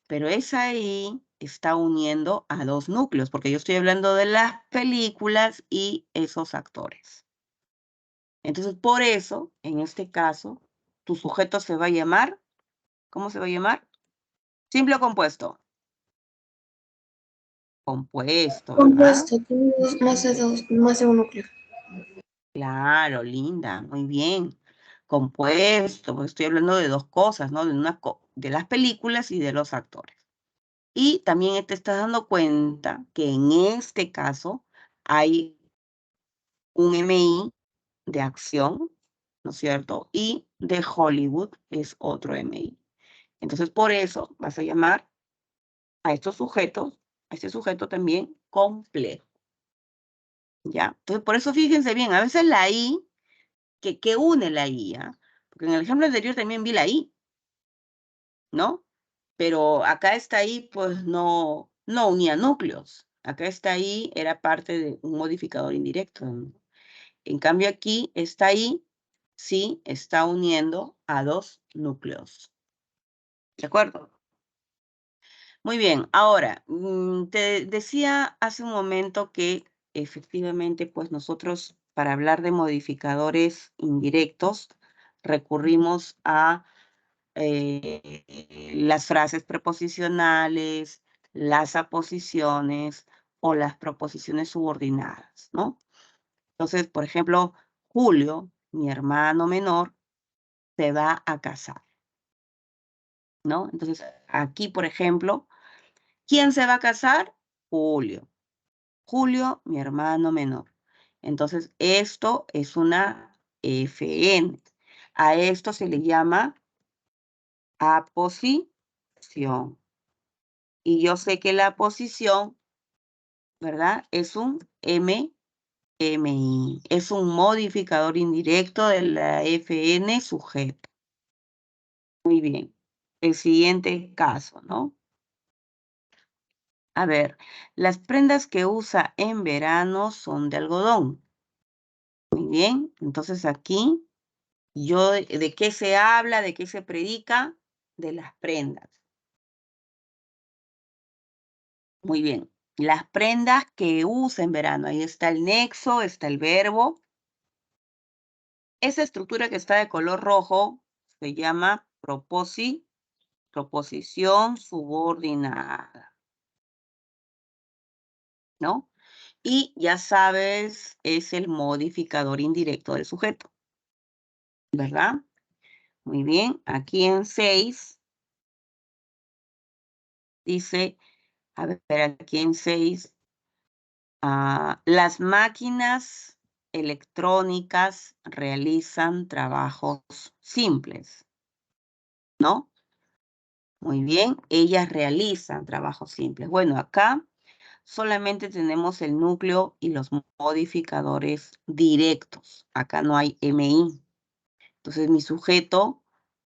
A: pero esa I está uniendo a dos núcleos, porque yo estoy hablando de las películas y esos actores. Entonces, por eso, en este caso, tu sujeto se va a llamar, ¿cómo se va a llamar? Simple o compuesto. Compuesto, ¿verdad?
C: Compuesto, tiene más de un núcleo.
A: Claro, linda, muy bien. Compuesto, porque estoy hablando de dos cosas, ¿no? De las películas y de los actores. Y también te estás dando cuenta que en este caso hay un MI de acción, ¿no es cierto? Y de Hollywood es otro MI. Entonces, por eso vas a llamar a estos sujetos, a este sujeto también complejo, ¿ya? Entonces, por eso fíjense bien, a veces la I, que une la I, ¿ah? Porque en el ejemplo anterior también vi la I, ¿no? Pero acá esta I, pues no unía núcleos. Acá esta I era parte de un modificador indirecto, ¿no? En cambio aquí, esta I sí está uniendo a dos núcleos. ¿De acuerdo? Muy bien, ahora, te decía hace un momento que efectivamente, pues nosotros para hablar de modificadores indirectos recurrimos a las frases preposicionales, las aposiciones o las proposiciones subordinadas, ¿no? Entonces, por ejemplo, Julio, mi hermano menor, se va a casar, ¿no? Entonces, aquí, por ejemplo, ¿quién se va a casar? Julio. Julio, mi hermano menor. Entonces, esto es una FN. A esto se le llama aposición. Y yo sé que la posición, ¿verdad? Es un MI. Es un modificador indirecto de la FN sujeto. Muy bien. El siguiente caso, ¿no? A ver, las prendas que usa en verano son de algodón. Muy bien. Entonces aquí, ¿de qué se habla? ¿De qué se predica? De las prendas. Muy bien. Las prendas que usa en verano. Ahí está el nexo, está el verbo. Esa estructura que está de color rojo se llama proposición subordinada, ¿no? Y ya sabes, es el modificador indirecto del sujeto, ¿verdad? Muy bien, aquí en 6 dice, a ver, aquí en 6, las máquinas electrónicas realizan trabajos simples, ¿no? Muy bien, ellas realizan trabajos simples. Bueno, acá solamente tenemos el núcleo y los modificadores directos. Acá no hay MI. Entonces, mi sujeto,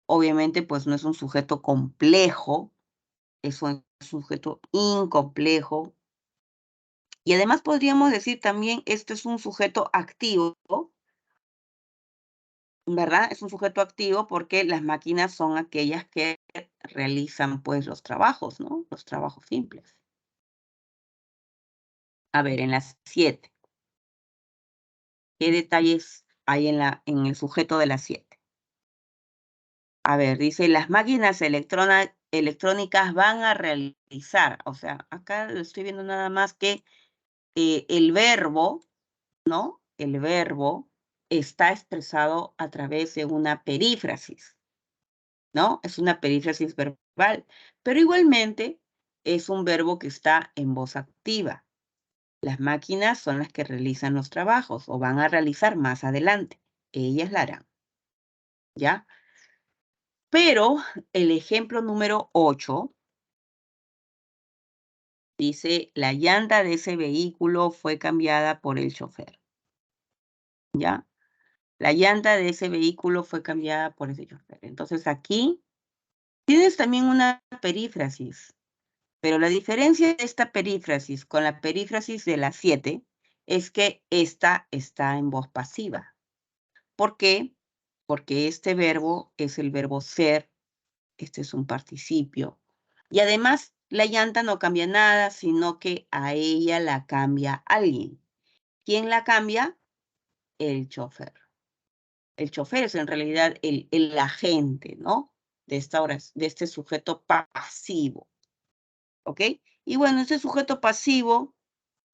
A: obviamente, pues no es un sujeto complejo, es un sujeto incomplejo. Y además podríamos decir también, este es un sujeto activo, ¿verdad? Es un sujeto activo porque las máquinas son aquellas que realizan, pues, los trabajos, ¿no? Los trabajos simples. A ver, en las 7. ¿Qué detalles hay en el sujeto de las 7? A ver, dice, las máquinas electrónicas van a realizar, o sea, acá lo estoy viendo nada más que el verbo, ¿no? El verbo está expresado a través de una perífrasis, ¿no? Es una perífrasis verbal, pero igualmente es un verbo que está en voz activa. Las máquinas son las que realizan los trabajos o van a realizar más adelante. Ellas la harán, ¿ya? Pero el ejemplo número 8 dice, la llanta de ese vehículo fue cambiada por el chofer, ¿ya? La llanta de ese vehículo fue cambiada por ese chofer. Entonces aquí tienes también una perífrasis, pero la diferencia de esta perífrasis con la perífrasis de las 7 es que esta está en voz pasiva. ¿Por qué? Porque este verbo es el verbo ser, este es un participio. Y además, la llanta no cambia nada, sino que a ella la cambia alguien. ¿Quién la cambia? El chofer. El chofer es en realidad el agente, ¿no? De este sujeto pasivo. ¿Ok? Y bueno, este sujeto pasivo,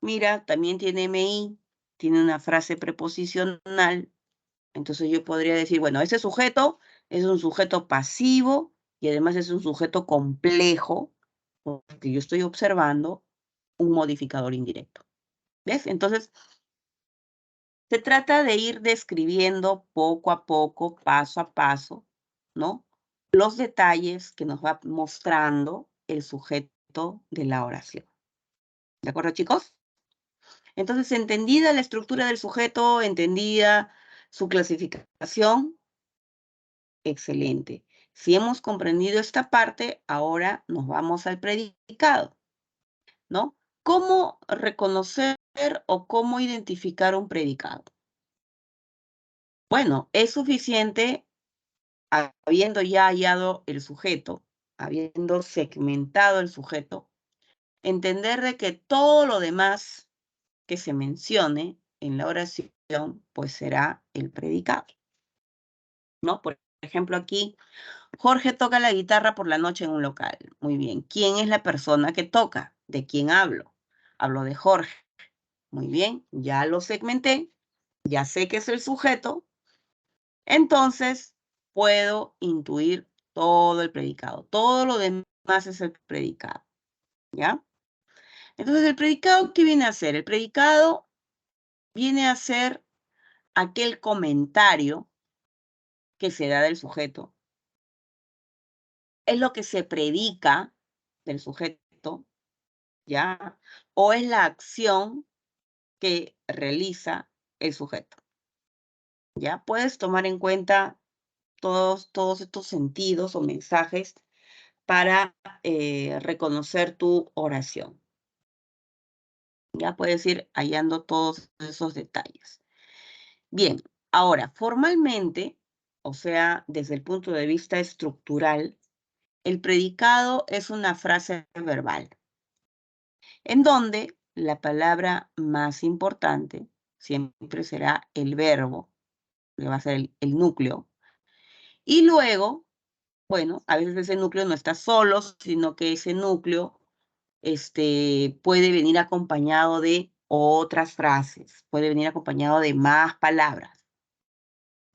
A: mira, también tiene MI, tiene una frase preposicional. Entonces yo podría decir, bueno, ese sujeto es un sujeto pasivo y además es un sujeto complejo porque yo estoy observando un modificador indirecto. ¿Ves? Entonces, se trata de ir describiendo poco a poco, paso a paso, ¿no? Los detalles que nos va mostrando el sujeto de la oración. ¿De acuerdo, chicos? Entonces, entendida la estructura del sujeto, entendida su clasificación, excelente. Si hemos comprendido esta parte, ahora nos vamos al predicado, ¿no? ¿Cómo reconocer o cómo identificar un predicado? Bueno, es suficiente, habiendo ya hallado el sujeto, habiendo segmentado el sujeto, entender de que todo lo demás que se mencione en la oración, pues será el predicado, ¿no? Por ejemplo, aquí, Jorge toca la guitarra por la noche en un local. Muy bien. ¿Quién es la persona que toca? ¿De quién hablo? Hablo de Jorge. Muy bien, ya lo segmenté, ya sé que es el sujeto, entonces puedo intuir todo el predicado. Todo lo demás es el predicado, ¿ya? Entonces, ¿el predicado qué viene a hacer? El predicado viene a ser aquel comentario que se da del sujeto. Es lo que se predica del sujeto, ¿ya? O es la acción que realiza el sujeto, ¿ya? Puedes tomar en cuenta todos estos sentidos o mensajes para reconocer tu oración. Ya puedes ir hallando todos esos detalles. Bien, ahora, formalmente, o sea, desde el punto de vista estructural, el predicado es una frase verbal, en donde la palabra más importante siempre será el verbo, que va a ser el núcleo, y luego, bueno, a veces ese núcleo no está solo, sino que ese núcleo puede venir acompañado de otras frases, puede venir acompañado de más palabras.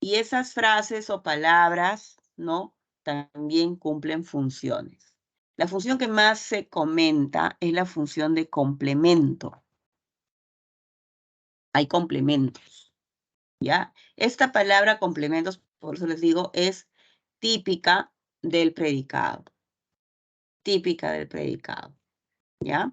A: Y esas frases o palabras, ¿no? También cumplen funciones. La función que más se comenta es la función de complemento. Hay complementos, ¿ya? Esta palabra complementos, por eso les digo, es típica del predicado. Típica del predicado, ¿ya?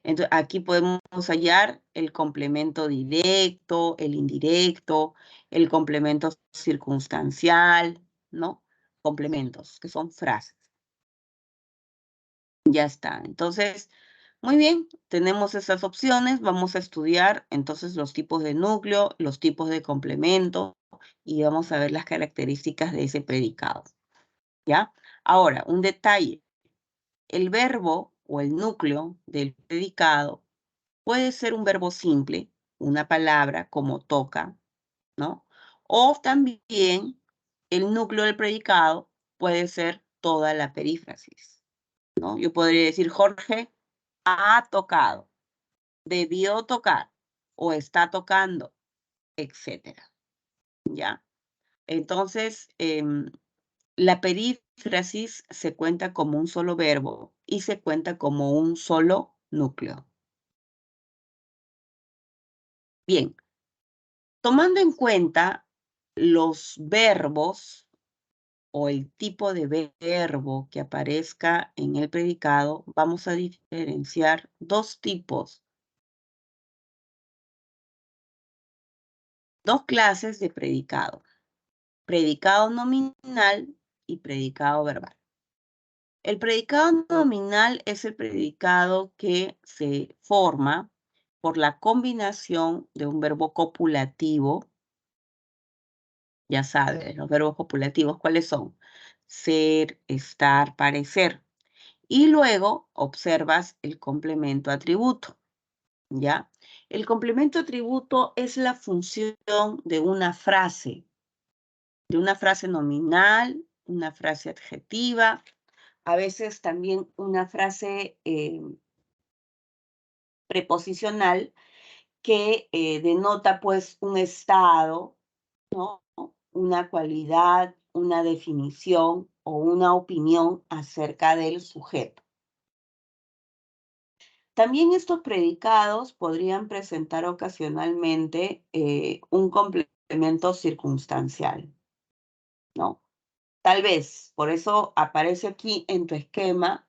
A: Entonces, aquí podemos hallar el complemento directo, el indirecto, el complemento circunstancial, ¿no? Complementos, que son frases. Ya está. Entonces, muy bien, tenemos esas opciones. Vamos a estudiar entonces los tipos de núcleo, los tipos de complemento y vamos a ver las características de ese predicado, ¿ya? Ahora, un detalle. El verbo o el núcleo del predicado puede ser un verbo simple, una palabra como toca, ¿no? O también el núcleo del predicado puede ser toda la perífrasis, ¿no? Yo podría decir, Jorge ha tocado, debió tocar, o está tocando, etcétera, ¿ya? Entonces, la perífrasis se cuenta como un solo verbo y se cuenta como un solo núcleo. Bien, tomando en cuenta los verbos o el tipo de verbo que aparezca en el predicado, vamos a diferenciar dos tipos, dos clases de predicado: predicado nominal y predicado verbal. El predicado nominal es el predicado que se forma por la combinación de un verbo copulativo. Ya sabes, los verbos copulativos, ¿cuáles son? Ser, estar, parecer. Y luego observas el complemento atributo, ¿ya? El complemento atributo es la función de una frase nominal, una frase adjetiva, a veces también una frase preposicional que denota pues un estado, ¿no? Una cualidad, una definición o una opinión acerca del sujeto. También estos predicados podrían presentar ocasionalmente un complemento circunstancial, ¿no? Tal vez, por eso aparece aquí en tu esquema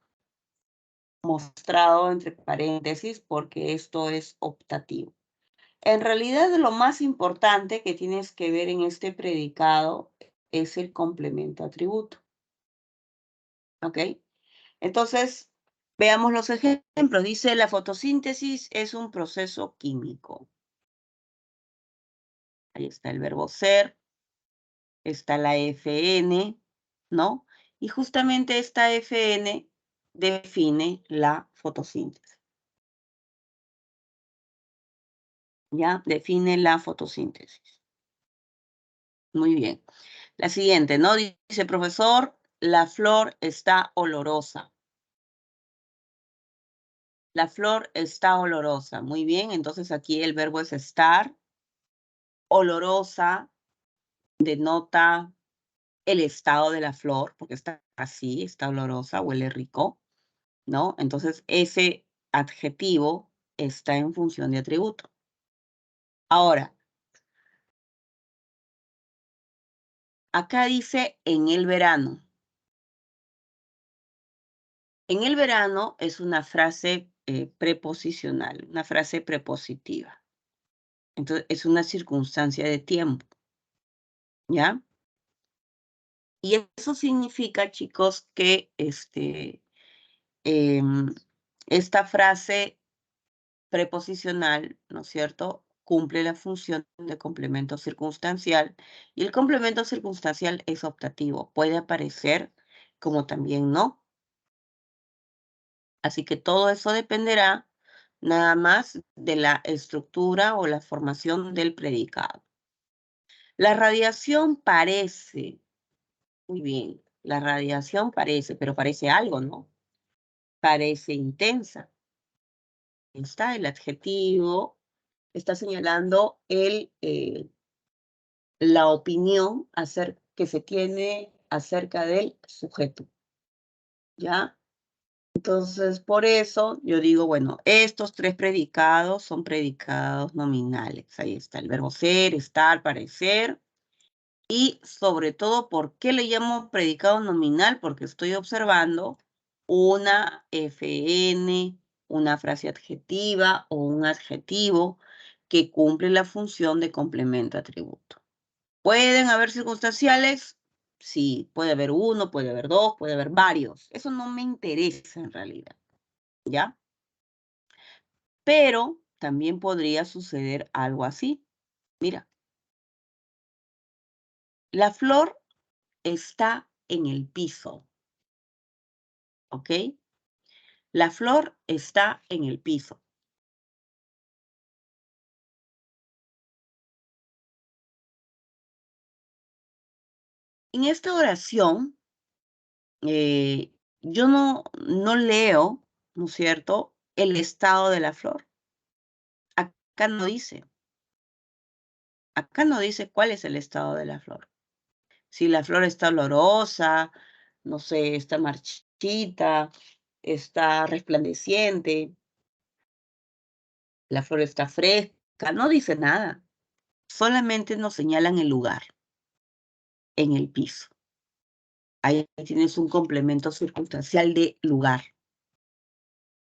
A: mostrado entre paréntesis, porque esto es optativo. En realidad, lo más importante que tienes que ver en este predicado es el complemento atributo. ¿Ok? Entonces, veamos los ejemplos. Dice, la fotosíntesis es un proceso químico. Ahí está el verbo ser, está la FN, ¿no? Y justamente esta FN define la fotosíntesis. ¿Ya? Define la fotosíntesis. Muy bien. La siguiente, ¿no? Dice, profesor, la flor está olorosa. La flor está olorosa. Muy bien, entonces aquí el verbo es estar. Olorosa denota el estado de la flor, porque está así, está olorosa, huele rico, ¿no? Entonces ese adjetivo está en función de atributo. Ahora, acá dice en el verano. En el verano es una frase preposicional, una frase prepositiva. Entonces, es una circunstancia de tiempo, ¿ya? Y eso significa, chicos, que esta frase preposicional, ¿no es cierto?, cumple la función de complemento circunstancial, y el complemento circunstancial es optativo, puede aparecer como también no. Así que todo eso dependerá nada más de la estructura o la formación del predicado. La radiación parece, muy bien, la radiación parece, pero parece algo, ¿no? Parece intensa. Está el adjetivo, está señalando la opinión que se tiene acerca del sujeto, ¿ya? Entonces, por eso yo digo, bueno, estos tres predicados son predicados nominales. Ahí está el verbo ser, estar, parecer. Y sobre todo, ¿por qué le llamo predicado nominal? Porque estoy observando una FN, una frase adjetiva o un adjetivo que cumple la función de complemento atributo. ¿Pueden haber circunstanciales? Sí, puede haber uno, puede haber dos, puede haber varios. Eso no me interesa en realidad, ¿ya? Pero también podría suceder algo así. Mira, la flor está en el piso, ¿ok? La flor está en el piso. En esta oración, yo no leo, ¿no es cierto?, el estado de la flor. Acá no dice. Acá no dice cuál es el estado de la flor. Si la flor está olorosa, no sé, está marchita, está resplandeciente, la flor está fresca, no dice nada. Solamente nos señalan el lugar, en el piso. Ahí tienes un complemento circunstancial de lugar.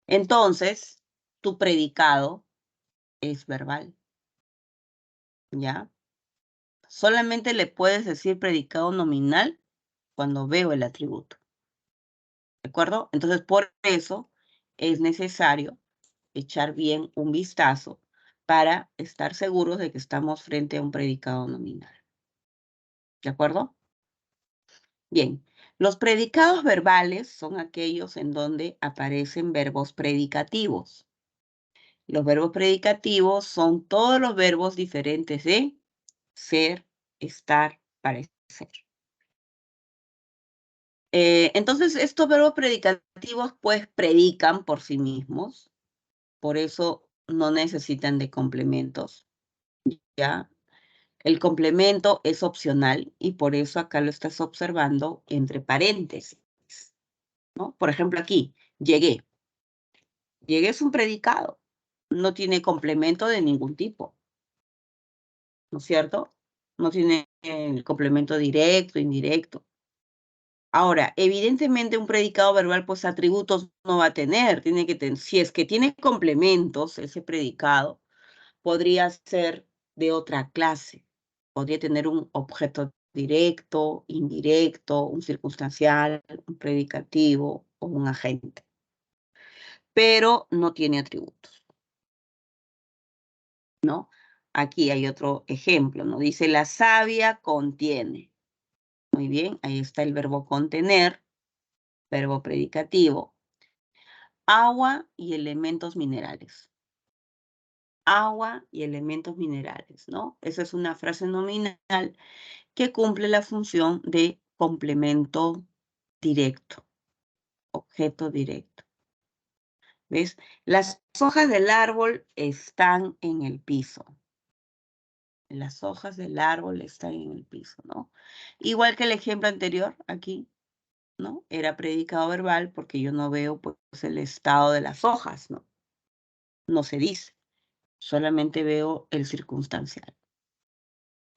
A: Entonces, tu predicado es verbal, ¿ya? Solamente le puedes decir predicado nominal cuando veo el atributo, ¿de acuerdo? Entonces, por eso es necesario echar bien un vistazo para estar seguros de que estamos frente a un predicado nominal, ¿de acuerdo? Bien, los predicados verbales son aquellos en donde aparecen verbos predicativos. Los verbos predicativos son todos los verbos diferentes de ser, estar, parecer. Entonces, estos verbos predicativos pues predican por sí mismos, por eso no necesitan de complementos, ¿ya? El complemento es opcional y por eso acá lo estás observando entre paréntesis, ¿no? Por ejemplo, aquí, llegué. Llegué es un predicado, no tiene complemento de ningún tipo, ¿no es cierto? No tiene el complemento directo, indirecto. Ahora, evidentemente un predicado verbal, pues atributos no va a tener, tiene que tener, si es que tiene complementos, ese predicado podría ser de otra clase, podría tener un objeto directo, indirecto, un circunstancial, un predicativo o un agente, pero no tiene atributos, ¿no? Aquí hay otro ejemplo, ¿no? Dice, la savia contiene, Muy bien, ahí está el verbo contener, verbo predicativo. Agua y elementos minerales. Agua y elementos minerales, ¿no? Esa es una frase nominal que cumple la función de complemento directo, objeto directo. ¿Ves? Las hojas del árbol están en el piso. Las hojas del árbol están en el piso, ¿no? Igual que el ejemplo anterior, aquí, ¿no? Era predicado verbal porque yo no veo pues, el estado de las hojas, ¿no? No se dice, solamente veo el circunstancial.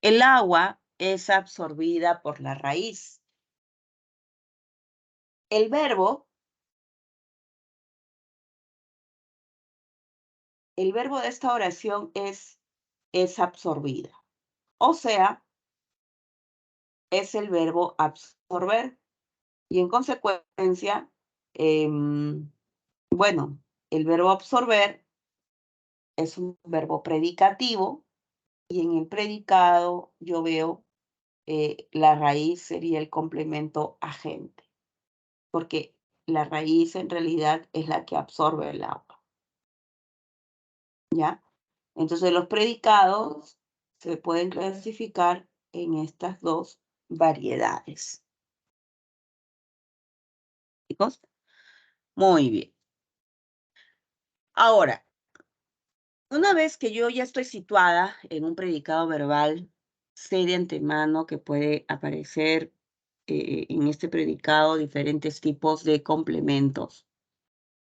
A: El agua es absorbida por la raíz. El verbo de esta oración es absorbida. O sea, es el verbo absorber. Y en consecuencia, bueno, el verbo absorber es un verbo predicativo y en el predicado yo veo la raíz sería el complemento agente, porque la raíz en realidad es la que absorbe el agua. ¿Ya? Entonces los predicados se pueden clasificar en estas dos variedades. ¿Chicos? Muy bien. Ahora, una vez que yo ya estoy situada en un predicado verbal, sé de antemano que puede aparecer en este predicado diferentes tipos de complementos,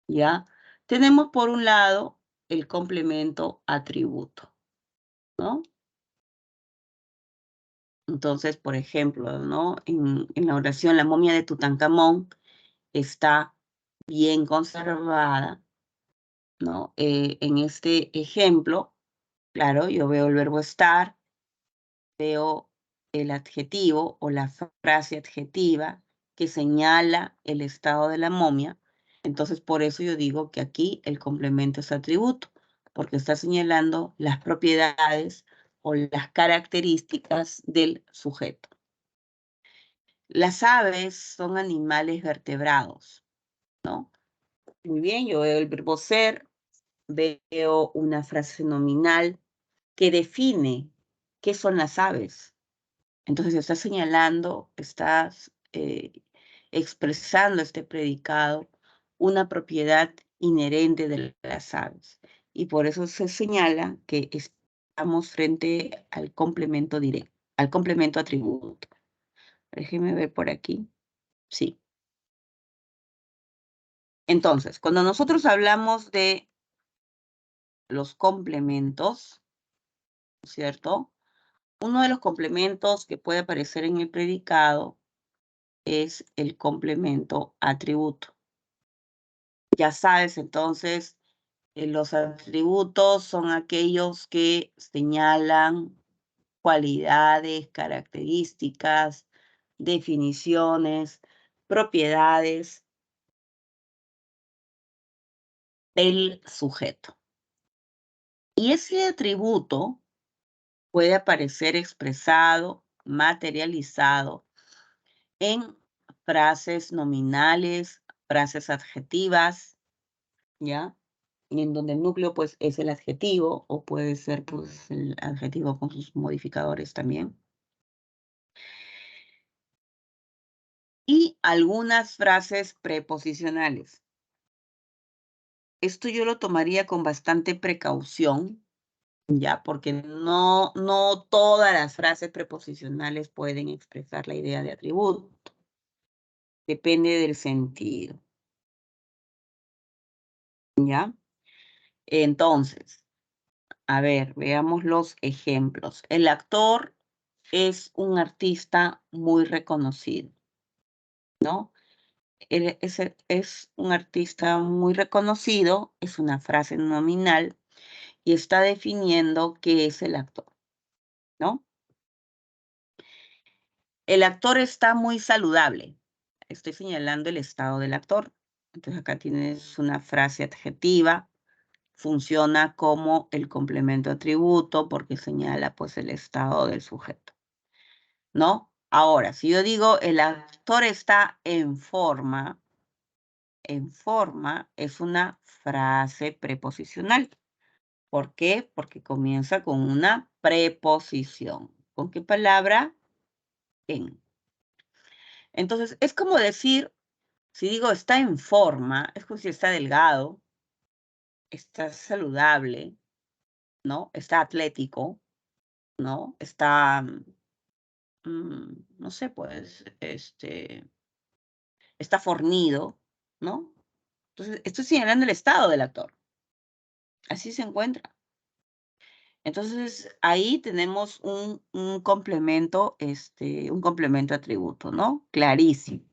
A: ¿ya? Tenemos por un lado el complemento atributo, ¿no? Entonces, por ejemplo, ¿no? En la oración La momia de Tutankamón está bien conservada, ¿no? En este ejemplo, claro, yo veo el verbo estar, veo el adjetivo o la frase adjetiva que señala el estado de la momia. Entonces, por eso yo digo que aquí el complemento es atributo, porque está señalando las propiedades o las características del sujeto. Las aves son animales vertebrados, ¿no? Muy bien, yo veo el verbo ser, veo una frase nominal que define qué son las aves. Entonces estás señalando, estás expresando este predicado, una propiedad inherente de las aves. Y por eso se señala que estamos frente al complemento directo, al complemento atributo. Déjeme ver por aquí. Sí. Entonces, cuando nosotros hablamos de los complementos, ¿cierto? Uno de los complementos que puede aparecer en el predicado es el complemento atributo. Ya sabes, entonces, los atributos son aquellos que señalan cualidades, características, definiciones, propiedades del sujeto. Y ese atributo puede aparecer expresado, materializado en frases nominales, frases adjetivas, ¿ya? Y en donde el núcleo, pues, es el adjetivo, o puede ser, pues, el adjetivo con sus modificadores también. Y algunas frases preposicionales. Esto yo lo tomaría con bastante precaución, ¿ya? Porque no todas las frases preposicionales pueden expresar la idea de atributo. Depende del sentido, ¿ya? Entonces, a ver, veamos los ejemplos. El actor es un artista muy reconocido, ¿no? Es un artista muy reconocido, es una frase nominal y está definiendo qué es el actor, ¿no? El actor está muy saludable. Estoy señalando el estado del actor. Entonces acá tienes una frase adjetiva. Funciona como el complemento atributo porque señala pues el estado del sujeto, ¿no? Ahora, si yo digo el actor está en forma es una frase preposicional. ¿Por qué? Porque comienza con una preposición. ¿Con qué palabra? En. Entonces, es como decir, si digo está en forma, es como si está delgado, está saludable, ¿no? Está atlético, ¿no? Está, no sé, pues, está fornido, ¿no? Entonces, estoy señalando el estado del actor. Así se encuentra. Entonces, ahí tenemos un complemento, un complemento atributo, ¿no? Clarísimo.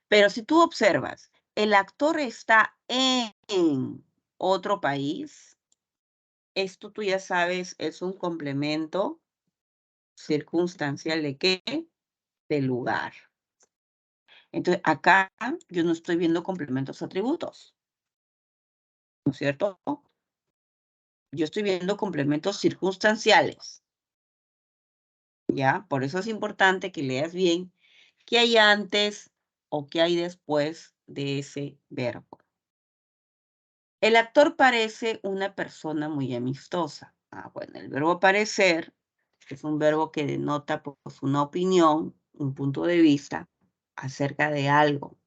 A: Pero si tú observas, el actor está en otro país, esto tú ya sabes, es un complemento circunstancial ¿de qué? Del lugar. Entonces, acá yo no estoy viendo complementos atributos, ¿no es cierto? Yo estoy viendo complementos circunstanciales, ¿ya? Por eso es importante que leas bien qué hay antes o qué hay después de ese verbo. El actor parece una persona muy amistosa. Bueno, el verbo parecer es un verbo que denota pues, una opinión, un punto de vista acerca de algo,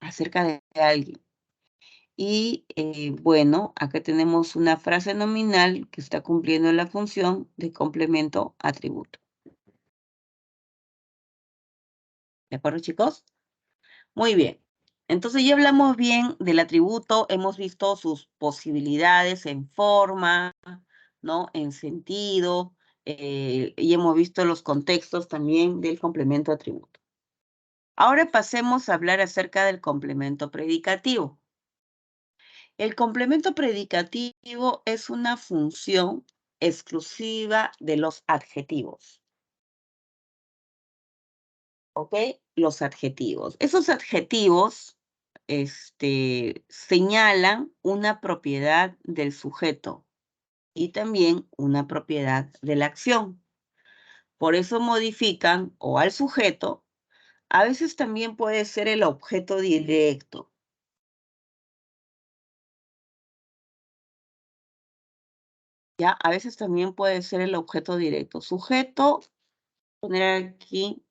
A: acerca de alguien. Y bueno, acá tenemos una frase nominal que está cumpliendo la función de complemento atributo. ¿De acuerdo, chicos? Muy bien. Entonces ya hablamos bien del atributo, hemos visto sus posibilidades en forma, ¿no? En sentido, y hemos visto los contextos también del complemento atributo. Ahora pasemos a hablar acerca del complemento predicativo. El complemento predicativo es una función exclusiva de los adjetivos. ¿Ok? Los adjetivos. Esos adjetivos señalan una propiedad del sujeto y también una propiedad de la acción. Por eso modifican o al sujeto, a veces también puede ser el objeto directo. ¿Ya? A veces también puede ser el objeto directo. Sujeto, poner aquí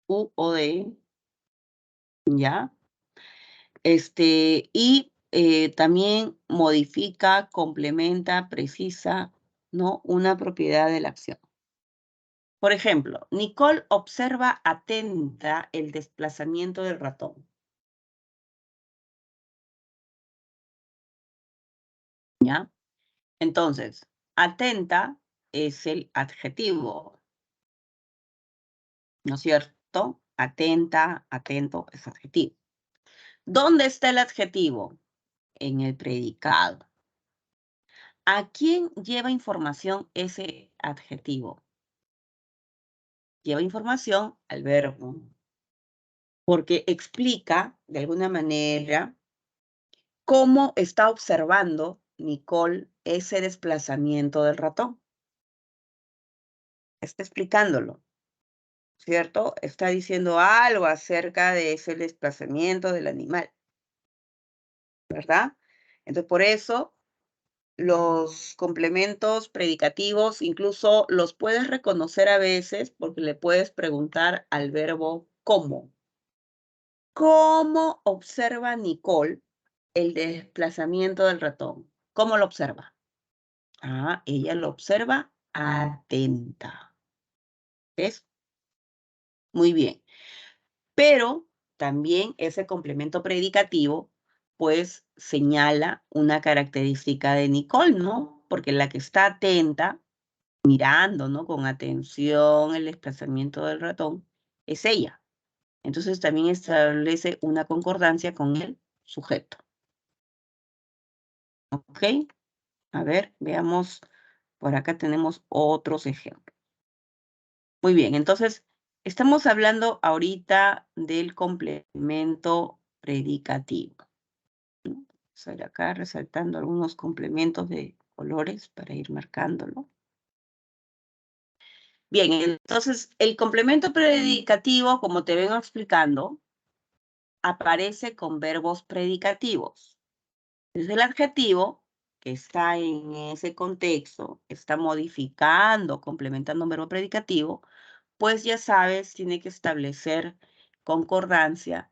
A: U o D, ¿ya? Y también modifica, complementa, precisa, ¿no? Una propiedad de la acción. Por ejemplo, Nicole observa atenta el desplazamiento del ratón. ¿Ya? Entonces, atenta es el adjetivo, ¿no es cierto? Atenta, atento es adjetivo. ¿Dónde está el adjetivo? En el predicado. ¿A quién lleva información ese adjetivo? Lleva información al verbo, porque explica, de alguna manera, cómo está observando Nicole ese desplazamiento del ratón. Está explicándolo, ¿cierto? Está diciendo algo acerca de ese desplazamiento del animal, ¿verdad? Entonces, por eso, los complementos predicativos incluso los puedes reconocer a veces porque le puedes preguntar al verbo cómo. ¿Cómo observa Nicole el desplazamiento del ratón? ¿Cómo lo observa? Ella lo observa atenta. ¿Ves? Muy bien. Pero también ese complemento predicativo, pues, señala una característica de Nicole, ¿no? Porque la que está atenta, mirando, ¿no? Con atención el desplazamiento del ratón, es ella. Entonces también establece una concordancia con el sujeto. ¿Ok? A ver, veamos. Por acá tenemos otros ejemplos. Muy bien, entonces, estamos hablando ahorita del complemento predicativo. Vamos a ir acá resaltando algunos complementos de colores para ir marcándolo. Bien, entonces el complemento predicativo, como te vengo explicando, aparece con verbos predicativos. Es el adjetivo que está en ese contexto, está modificando, complementando un verbo predicativo, pues ya sabes, tiene que establecer concordancia,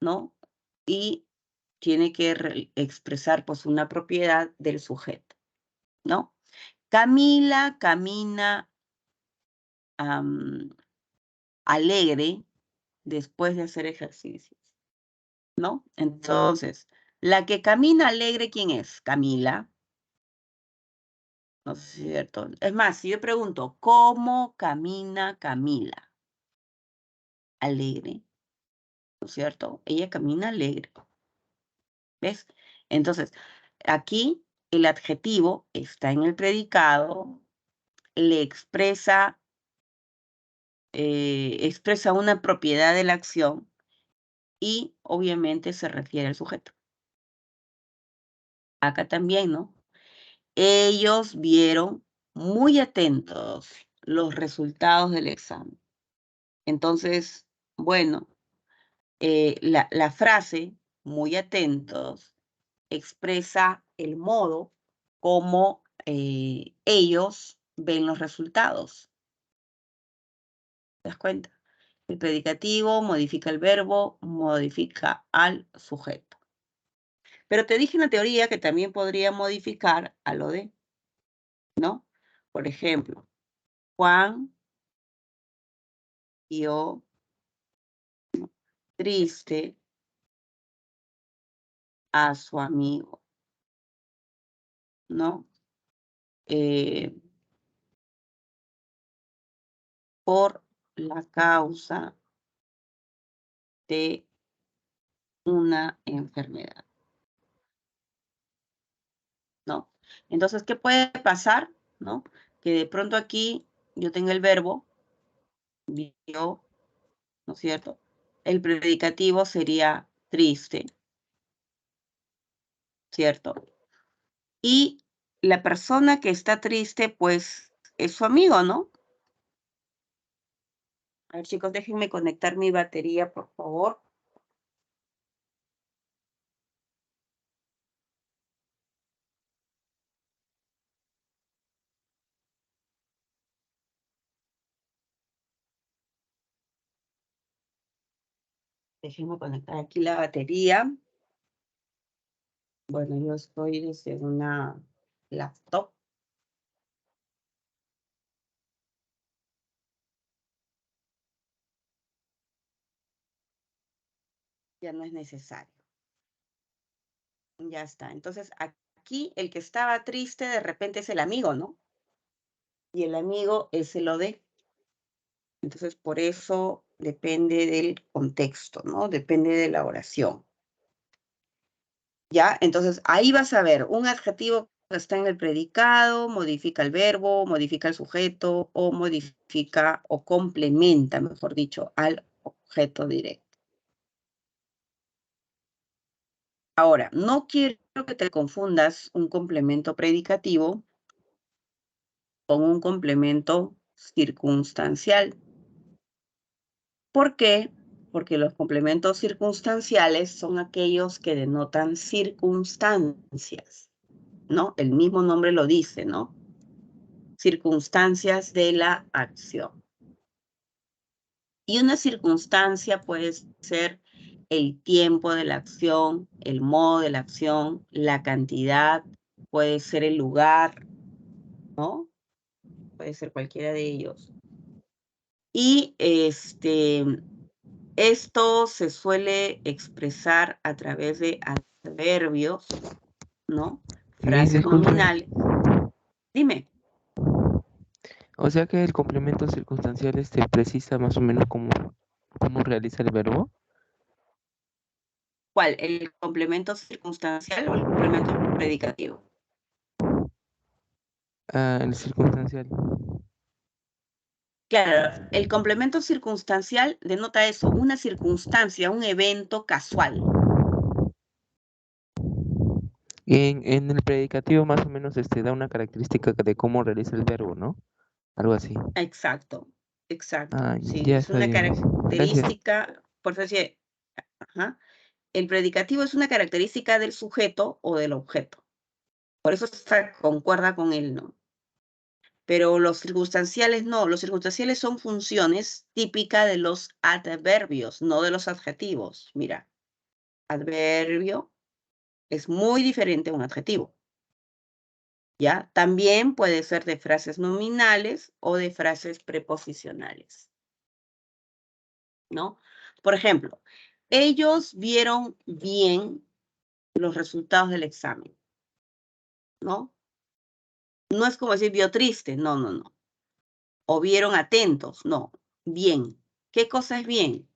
A: ¿no? Y tiene que expresar pues una propiedad del sujeto, ¿no? Camila camina alegre después de hacer ejercicios, ¿no? Entonces, la que camina alegre, ¿quién es? Camila, ¿no es cierto? Es más, si yo pregunto, ¿cómo camina Camila? Alegre, ¿no es cierto? Ella camina alegre, ¿ves? Entonces, aquí el adjetivo está en el predicado, le expresa una propiedad de la acción y obviamente se refiere al sujeto. Acá también, ¿no? Ellos vieron muy atentos los resultados del examen. Entonces, bueno, la frase, muy atentos, expresa el modo como ellos ven los resultados. ¿Te das cuenta? El predicativo modifica el verbo, modifica al sujeto. Pero te dije en la teoría que también podría modificar a lo de, ¿no? Por ejemplo, Juan vio triste a su amigo, ¿no? Por la causa de una enfermedad, ¿no? Entonces, ¿qué puede pasar, no? Que de pronto aquí yo tenga el verbo, vio, ¿no es cierto? El predicativo sería triste, ¿cierto? Y la persona que está triste, pues, es su amigo, ¿no? A ver, chicos, déjenme conectar mi batería, por favor. Déjenme conectar aquí la batería. Bueno, yo estoy desde una laptop. Ya no es necesario. Ya está. Entonces, aquí el que estaba triste de repente es el amigo, ¿no? Y el amigo es el OD. Entonces, por eso depende del contexto, ¿no? Depende de la oración. ¿Ya? Entonces, ahí vas a ver un adjetivo que está en el predicado, modifica el verbo, modifica el sujeto, o modifica o complementa, mejor dicho, al objeto directo. Ahora, no quiero que te confundas un complemento predicativo con un complemento circunstancial. ¿Por qué? Porque los complementos circunstanciales son aquellos que denotan circunstancias, ¿no? El mismo nombre lo dice, ¿no? Circunstancias de la acción. Y una circunstancia puede ser el tiempo de la acción, el modo de la acción, la cantidad, puede ser el lugar, ¿no? Puede ser cualquiera de ellos. Y esto se suele expresar a través de adverbios, ¿no?
B: Miss,
A: Frases
B: disculpe.
A: nominales. Dime.
B: O sea que el complemento circunstancial precisa más o menos cómo realiza el verbo.
A: ¿Cuál? ¿El complemento circunstancial o el complemento predicativo?
B: Ah, el circunstancial.
A: Claro, el complemento circunstancial denota eso, una circunstancia, un evento casual.
B: En el predicativo más o menos da una característica de cómo realiza el verbo, ¿no? algo así.
A: Exacto, exacto.
B: Ah,
A: Sí,
B: ya
A: es
B: está
A: una
B: bien. Gracias.
A: característica, por eso decía, ajá, el predicativo es una característica del sujeto o del objeto. Por eso concuerda con él, ¿no? Pero los circunstanciales no. Los circunstanciales son funciones típicas de los adverbios, no de los adjetivos. Mira, adverbio es muy diferente a un adjetivo. ¿Ya? También puede ser de frases nominales o de frases preposicionales, ¿no? Por ejemplo, ellos vieron bien los resultados del examen, ¿no? No es como decir vio triste, no, no, no. O vieron atentos, no. Bien. ¿Qué cosa es bien?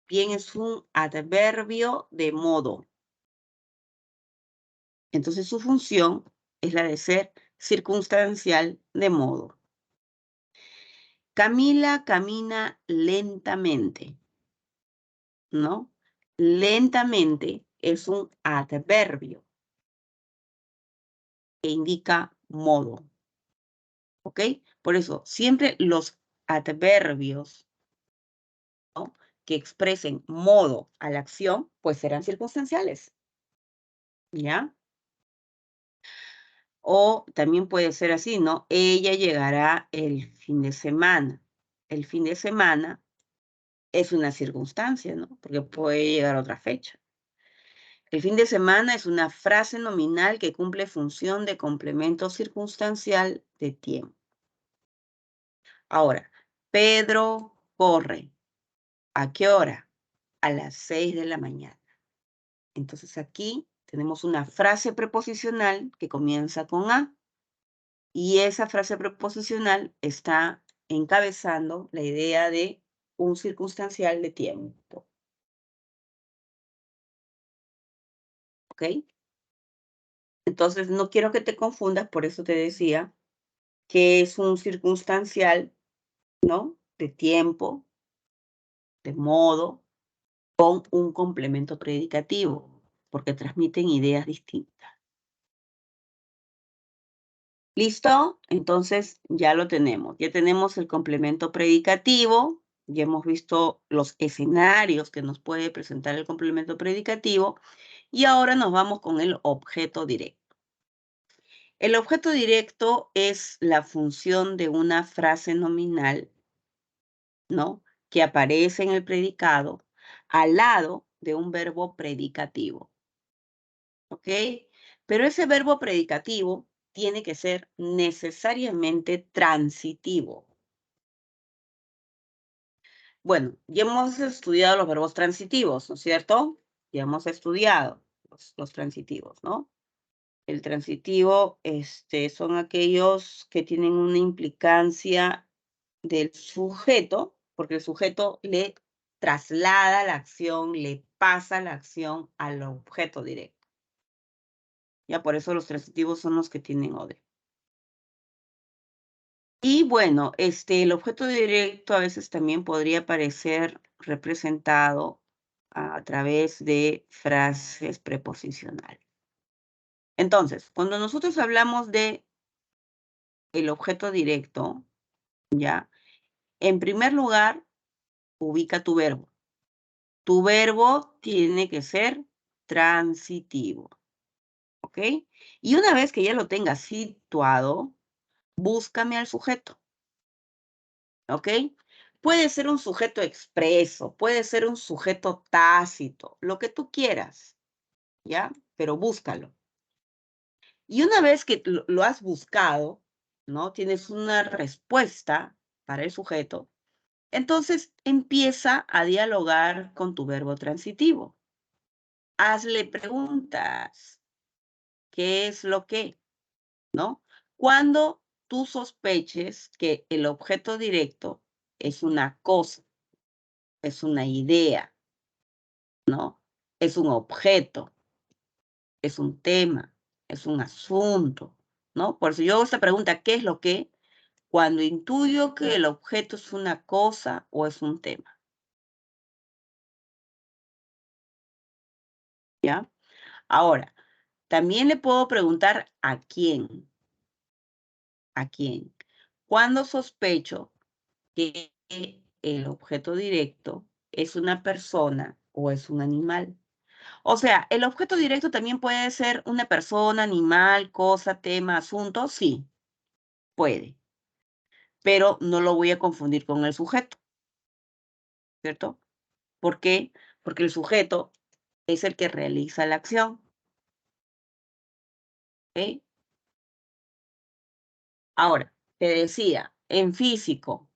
A: Bien es un adverbio de modo. Entonces su función es la de ser circunstancial de modo. Camila camina lentamente, ¿no? Lentamente es un adverbio que indica modo, ¿ok? Por eso, siempre los adverbios, ¿no?, que expresen modo a la acción, pues serán circunstanciales, ¿ya? O también puede ser así, ¿no? Ella llegará el fin de semana. El fin de semana es una circunstancia, ¿no? Porque puede llegar a otra fecha. El fin de semana es una frase nominal que cumple función de complemento circunstancial de tiempo. Ahora, Pedro corre. ¿A qué hora? A las 6 de la mañana. Entonces aquí tenemos una frase preposicional que comienza con A. Y esa frase preposicional está encabezando la idea de un circunstancial de tiempo. ¿Ok? Entonces, no quiero que te confundas, por eso te decía que es un circunstancial, ¿no?, de tiempo, de modo, con un complemento predicativo, porque transmiten ideas distintas. ¿Listo? Entonces ya lo tenemos. Ya tenemos el complemento predicativo, ya hemos visto los escenarios que nos puede presentar el complemento predicativo y ahora nos vamos con el objeto directo. El objeto directo es la función de una frase nominal, ¿no?, que aparece en el predicado al lado de un verbo predicativo. ¿Ok? Pero ese verbo predicativo tiene que ser necesariamente transitivo. Bueno, ya hemos estudiado los verbos transitivos, ¿no es cierto? Ya hemos estudiado los transitivos, ¿no? El transitivo, son aquellos que tienen una implicancia del sujeto, porque el sujeto le traslada la acción, le pasa la acción al objeto directo. Ya por eso los transitivos son los que tienen ODE. Y bueno, el objeto directo a veces también podría aparecer representado a través de frases preposicionales. Entonces, cuando nosotros hablamos de el objeto directo, ¿ya? En primer lugar, ubica tu verbo. Tu verbo tiene que ser transitivo, ¿ok? Y una vez que ya lo tengas situado, búscame al sujeto. ¿Ok? Puede ser un sujeto expreso, puede ser un sujeto tácito, lo que tú quieras, ¿ya? Pero búscalo. Y una vez que lo has buscado, ¿no? Tienes una respuesta para el sujeto, entonces empieza a dialogar con tu verbo transitivo. Hazle preguntas. ¿Qué es lo que? ¿No? Cuando tú sospeches que el objeto directo es una cosa, es una idea, ¿no? Es un objeto, es un tema, es un asunto, ¿no? Por eso yo hago esta pregunta, ¿qué es lo que? Cuando intuyo que el objeto es una cosa o es un tema, ¿ya? Ahora, también le puedo preguntar a quién, cuando sospecho que el objeto directo es una persona o es un animal. O sea, ¿el objeto directo también puede ser una persona, animal, cosa, tema, asunto? Sí, puede. Pero no lo voy a confundir con el sujeto, ¿cierto? ¿Por qué? Porque el sujeto es el que realiza la acción. ¿Ok? Ahora, te decía, en físico,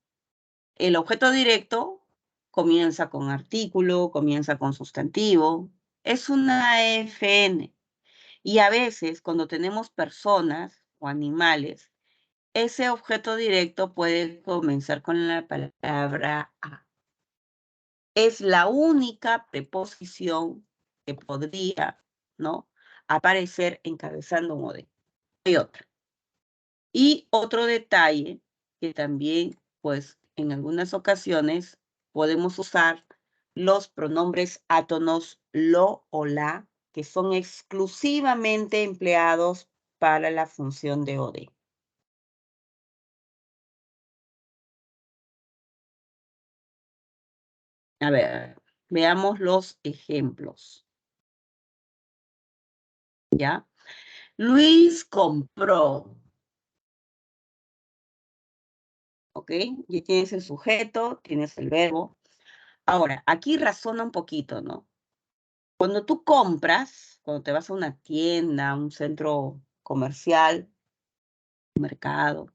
A: el objeto directo comienza con artículo, comienza con sustantivo. Es una FN. Y a veces, cuando tenemos personas o animales, ese objeto directo puede comenzar con la palabra a. Es la única preposición que podría, ¿no?, aparecer encabezando un OD. Hay otra. Y otro detalle que también, pues, en algunas ocasiones podemos usar los pronombres átonos lo o la, que son exclusivamente empleados para la función de OD. A ver, veamos los ejemplos. ¿Ya? Luis compró. ¿Ok? Ya tienes el sujeto, tienes el verbo. Ahora, aquí razona un poquito, ¿no? Cuando tú compras, cuando te vas a una tienda, a un centro comercial, un mercado,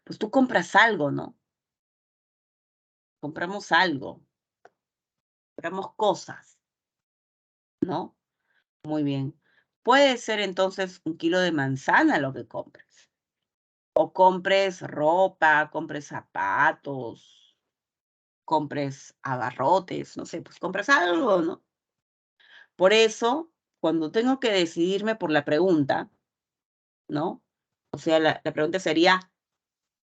A: pues tú compras algo, ¿no? Compramos algo, compramos cosas, ¿no? Muy bien. Puede ser entonces 1 kilo de manzana lo que compres. O compres ropa, compres zapatos, compres abarrotes, no sé, pues compras algo, ¿no? Por eso, cuando tengo que decidirme por la pregunta, ¿no? O sea, la pregunta sería,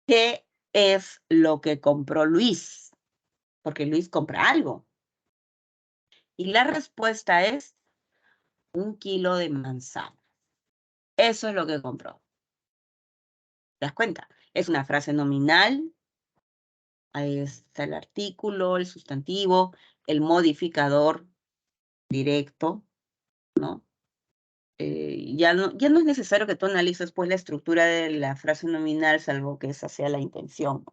A: ¿qué es lo que compró Luis? Porque Luis compra algo. Y la respuesta es 1 kilo de manzana. Eso es lo que compró. ¿Te das cuenta? Es una frase nominal. Ahí está el artículo, el sustantivo, el modificador directo, ¿no? Ya no es necesario que tú analices pues la estructura de la frase nominal, salvo que esa sea la intención.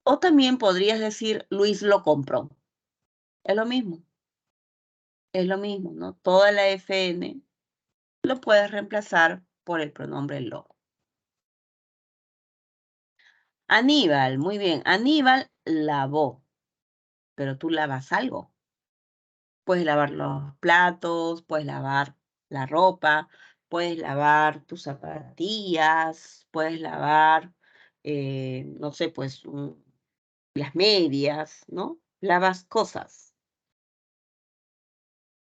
A: O también podrías decir, Luis lo compró. Es lo mismo. Es lo mismo, ¿no? Toda la FN lo puedes reemplazar por el pronombre lo. Aníbal, muy bien. Aníbal lavó. Pero tú lavas algo. Puedes lavar los platos, puedes lavar la ropa, puedes lavar tus zapatillas, puedes lavar, no sé, pues las medias, ¿no? Lavas cosas.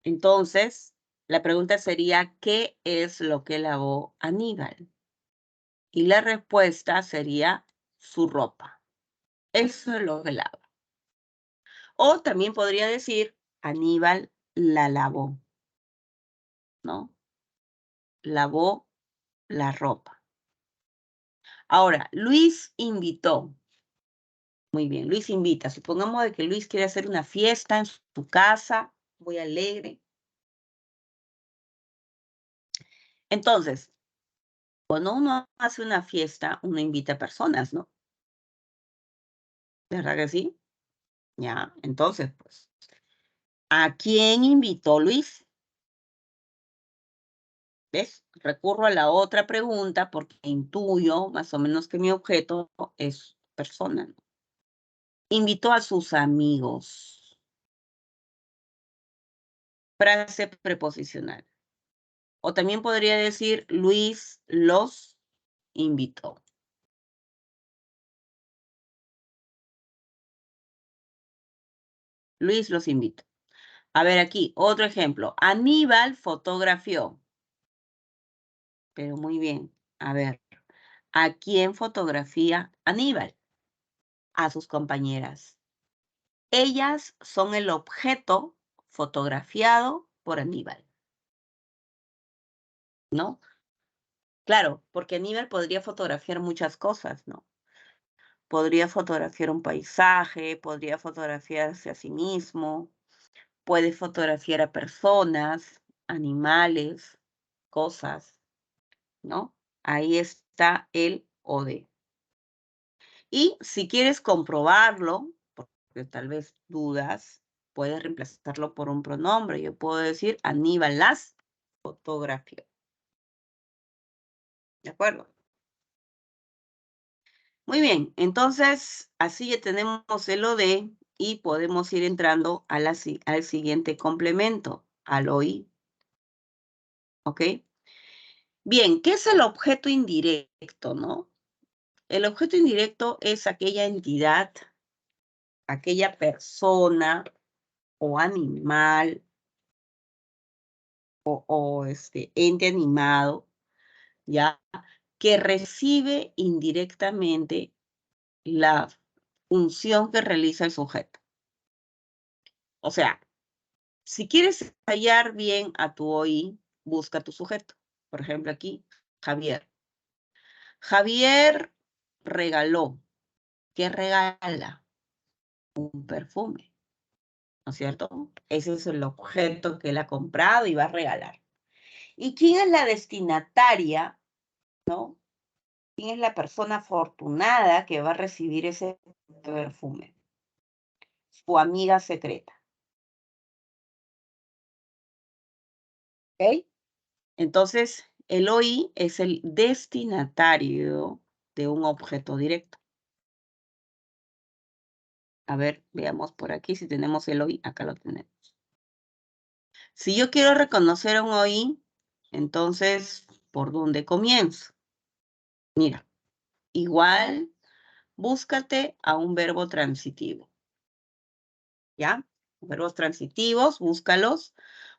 A: Entonces, la pregunta sería, ¿qué es lo que lavó Aníbal? Y la respuesta sería su ropa. Eso es lo que lava. O también podría decir, Aníbal la lavó, ¿no? Lavó la ropa. Ahora, Luis invitó. Muy bien, Luis invita. Supongamos de que Luis quiere hacer una fiesta en su casa, muy alegre. Entonces, cuando uno hace una fiesta, uno invita a personas, ¿no? ¿Verdad que sí? Ya, entonces, pues, ¿a quién invitó Luis? ¿Ves? Recurro a la otra pregunta porque intuyo más o menos que mi objeto es persona, ¿no? Invitó a sus amigos. Frase preposicional. O también podría decir, Luis los invitó. Luis los invitó. A ver aquí, otro ejemplo. Aníbal fotografió. Pero muy bien. A ver, ¿a quién fotografía Aníbal? A sus compañeras. Ellas son el objeto fotografiado por Aníbal, ¿no? Claro, porque Aníbal podría fotografiar muchas cosas, ¿no? Podría fotografiar un paisaje, podría fotografiarse a sí mismo, puede fotografiar a personas, animales, cosas, ¿no? Ahí está el OD. Y si quieres comprobarlo, porque tal vez dudas, puedes reemplazarlo por un pronombre. Yo puedo decir Aníbal las fotografió. ¿De acuerdo? Muy bien, entonces así ya tenemos el OD y podemos ir entrando a al siguiente complemento, al OI. ¿Ok? Bien, ¿qué es el objeto indirecto, no? El objeto indirecto es aquella entidad, aquella persona o animal o ente animado, ¿ya? Que recibe indirectamente la función que realiza el sujeto. O sea, si quieres hallar bien a tu OI, busca tu sujeto. Por ejemplo, aquí, Javier. Javier regaló. ¿Qué regala? Un perfume, ¿no es cierto? Ese es el objeto que él ha comprado y va a regalar. ¿Y quién es la destinataria, no? ¿Quién es la persona afortunada que va a recibir ese perfume? Su amiga secreta. ¿Ok? Entonces, el OI es el destinatario de un objeto directo. A ver, veamos por aquí si tenemos el OI. Acá lo tenemos. Si yo quiero reconocer un OI, entonces, ¿por dónde comienzo? Mira, igual, búscate a un verbo transitivo. ¿Ya? Verbos transitivos, búscalos.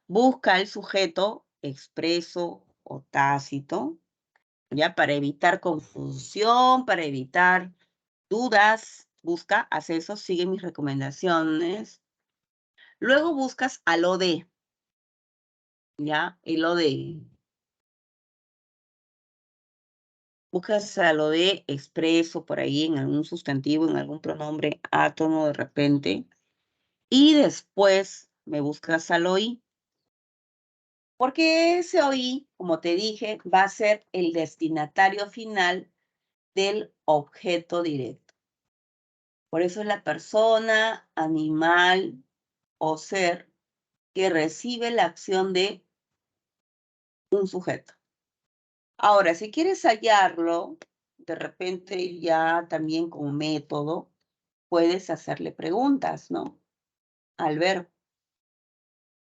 A: Busca el sujeto expreso o tácito, ¿ya? Para evitar confusión, para evitar dudas, busca, haz eso, sigue mis recomendaciones. Luego buscas al OD, ¿ya? El OD. Buscas al OD expreso por ahí en algún sustantivo, en algún pronombre átono de repente. Y después me buscas al OI. Porque ese OI, como te dije, va a ser el destinatario final del objeto directo. Por eso es la persona, animal o ser que recibe la acción de un sujeto. Ahora, si quieres hallarlo, de repente ya también como método, puedes hacerle preguntas, ¿no? Al verbo.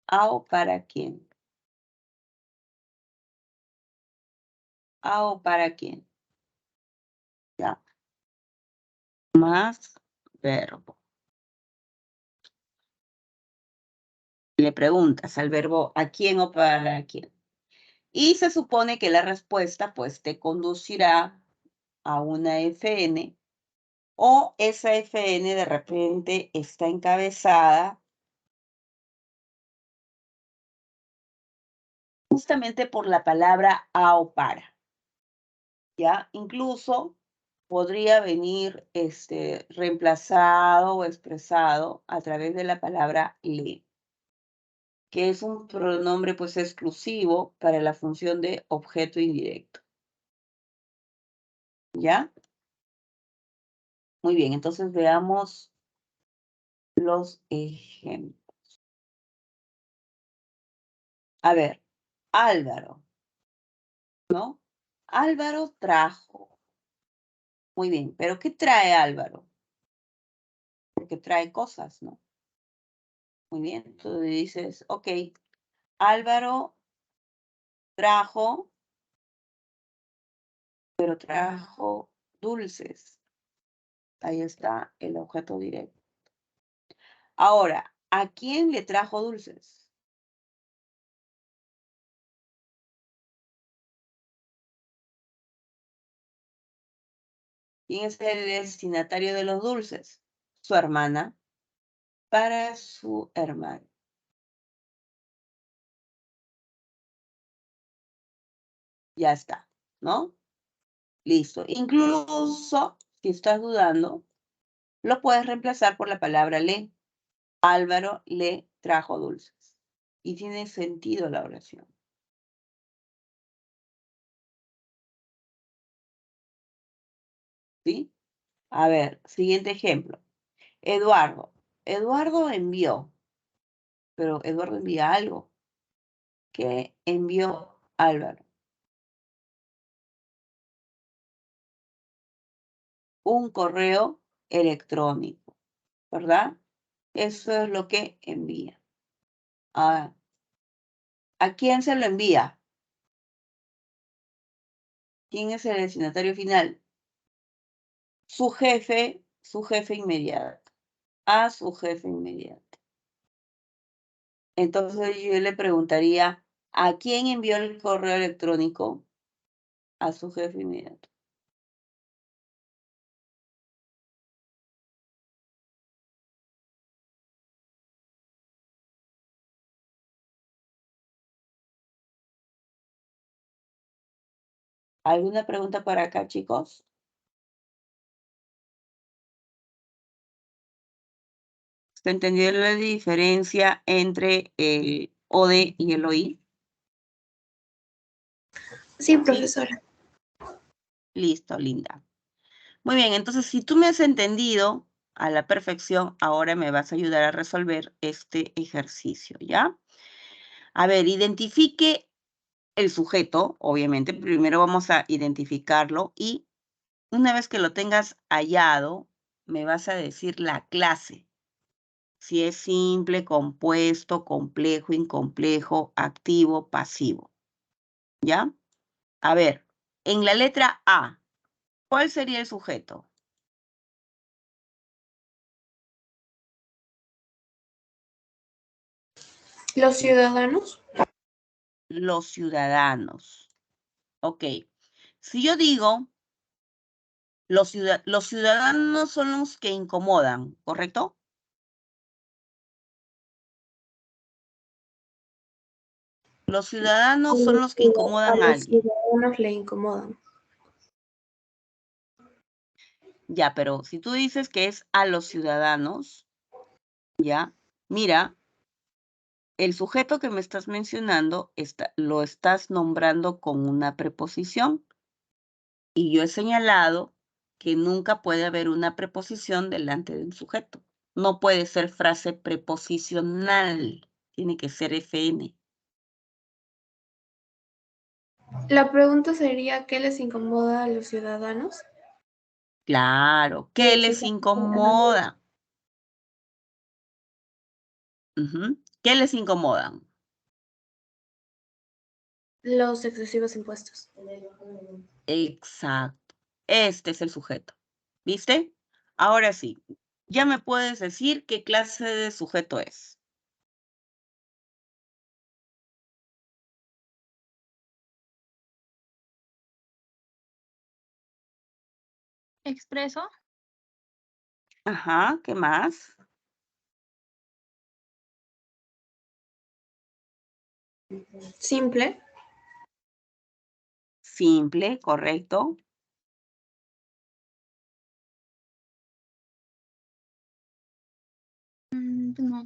A: ¿A o para quién? ¿A o para quién? Ya. Más verbo. Le preguntas al verbo ¿a quién o para quién? Y se supone que la respuesta pues te conducirá a una FN o esa FN de repente está encabezada justamente por la palabra a o para. ¿Ya? Incluso podría venir reemplazado o expresado a través de la palabra le, que es un pronombre pues exclusivo para la función de objeto indirecto. ¿Ya? Muy bien, entonces veamos los ejemplos. A ver, Álvaro, ¿no? Álvaro trajo. Muy bien, pero ¿qué trae Álvaro? Porque trae cosas, ¿no? Muy bien, tú dices, ok, Álvaro trajo, pero trajo dulces. Ahí está el objeto directo. Ahora, ¿a quién le trajo dulces? ¿Quién es el destinatario de los dulces? Su hermana, para su hermano. Ya está. ¿no? Listo. Incluso, si estás dudando, lo puedes reemplazar por la palabra le. Álvaro le trajo dulces. Y tiene sentido la oración. ¿Sí? A ver, siguiente ejemplo. Eduardo. Eduardo envió, pero Eduardo envía algo. ¿Qué envió Álvaro? Un correo electrónico, ¿verdad? Eso es lo que envía. ¿A quién se lo envía? ¿Quién es el destinatario final? Su jefe inmediato. A su jefe inmediato. Entonces yo le preguntaría, ¿a quién envió el correo electrónico? A su jefe inmediato. ¿Alguna pregunta para acá, chicos? ¿Se entendió la diferencia entre el OD y el OI?
C: Sí, profesora.
A: Listo, linda. Muy bien, entonces si tú me has entendido a la perfección, ahora me vas a ayudar a resolver este ejercicio, ¿ya? A ver, identifique el sujeto, obviamente. Primero vamos a identificarlo y una vez que lo tengas hallado, me vas a decir la clase. Si es simple, compuesto, complejo, incomplejo, activo, pasivo. ¿Ya? A ver, en la letra A, ¿cuál sería el sujeto?
C: Los ciudadanos.
A: Los ciudadanos. Ok. Si yo digo, los ciudadanos son los que incomodan, ¿correcto? Los ciudadanos son los que
C: A
A: incomodan a
C: los
A: alguien.
C: ciudadanos le incomodan.
A: Ya, pero si tú dices que es a los ciudadanos, ya, mira, el sujeto que me estás mencionando lo estás nombrando con una preposición. Y yo he señalado que nunca puede haber una preposición delante de un sujeto. No puede ser frase preposicional. Tiene que ser FN.
C: La pregunta sería, ¿qué les incomoda a los ciudadanos?
A: Claro. ¿Qué les incomoda? ¿Qué les incomodan?
C: Los excesivos impuestos.
A: Exacto. Este es el sujeto. ¿Viste? Ahora sí. Ya me puedes decir qué clase de sujeto es.
D: Expreso.
A: Ajá, ¿qué más?
C: Simple.
A: Simple, correcto.
D: No.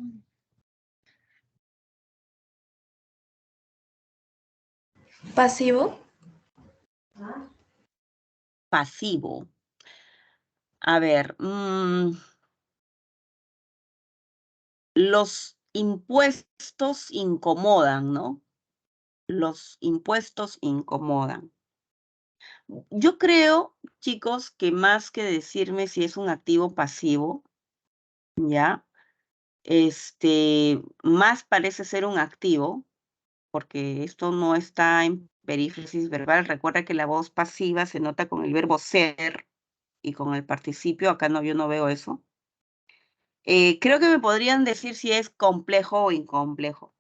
C: Pasivo.
A: Pasivo. A ver, los impuestos incomodan, ¿no? Los impuestos incomodan. Yo creo, chicos, que más que decirme si es un activo pasivo, ¿ya? Más parece ser un activo, porque esto no está en perífrasis verbal. Recuerda que la voz pasiva se nota con el verbo ser y con el participio. Acá no, yo no veo eso. Creo que me podrían decir si es complejo o incomplejo.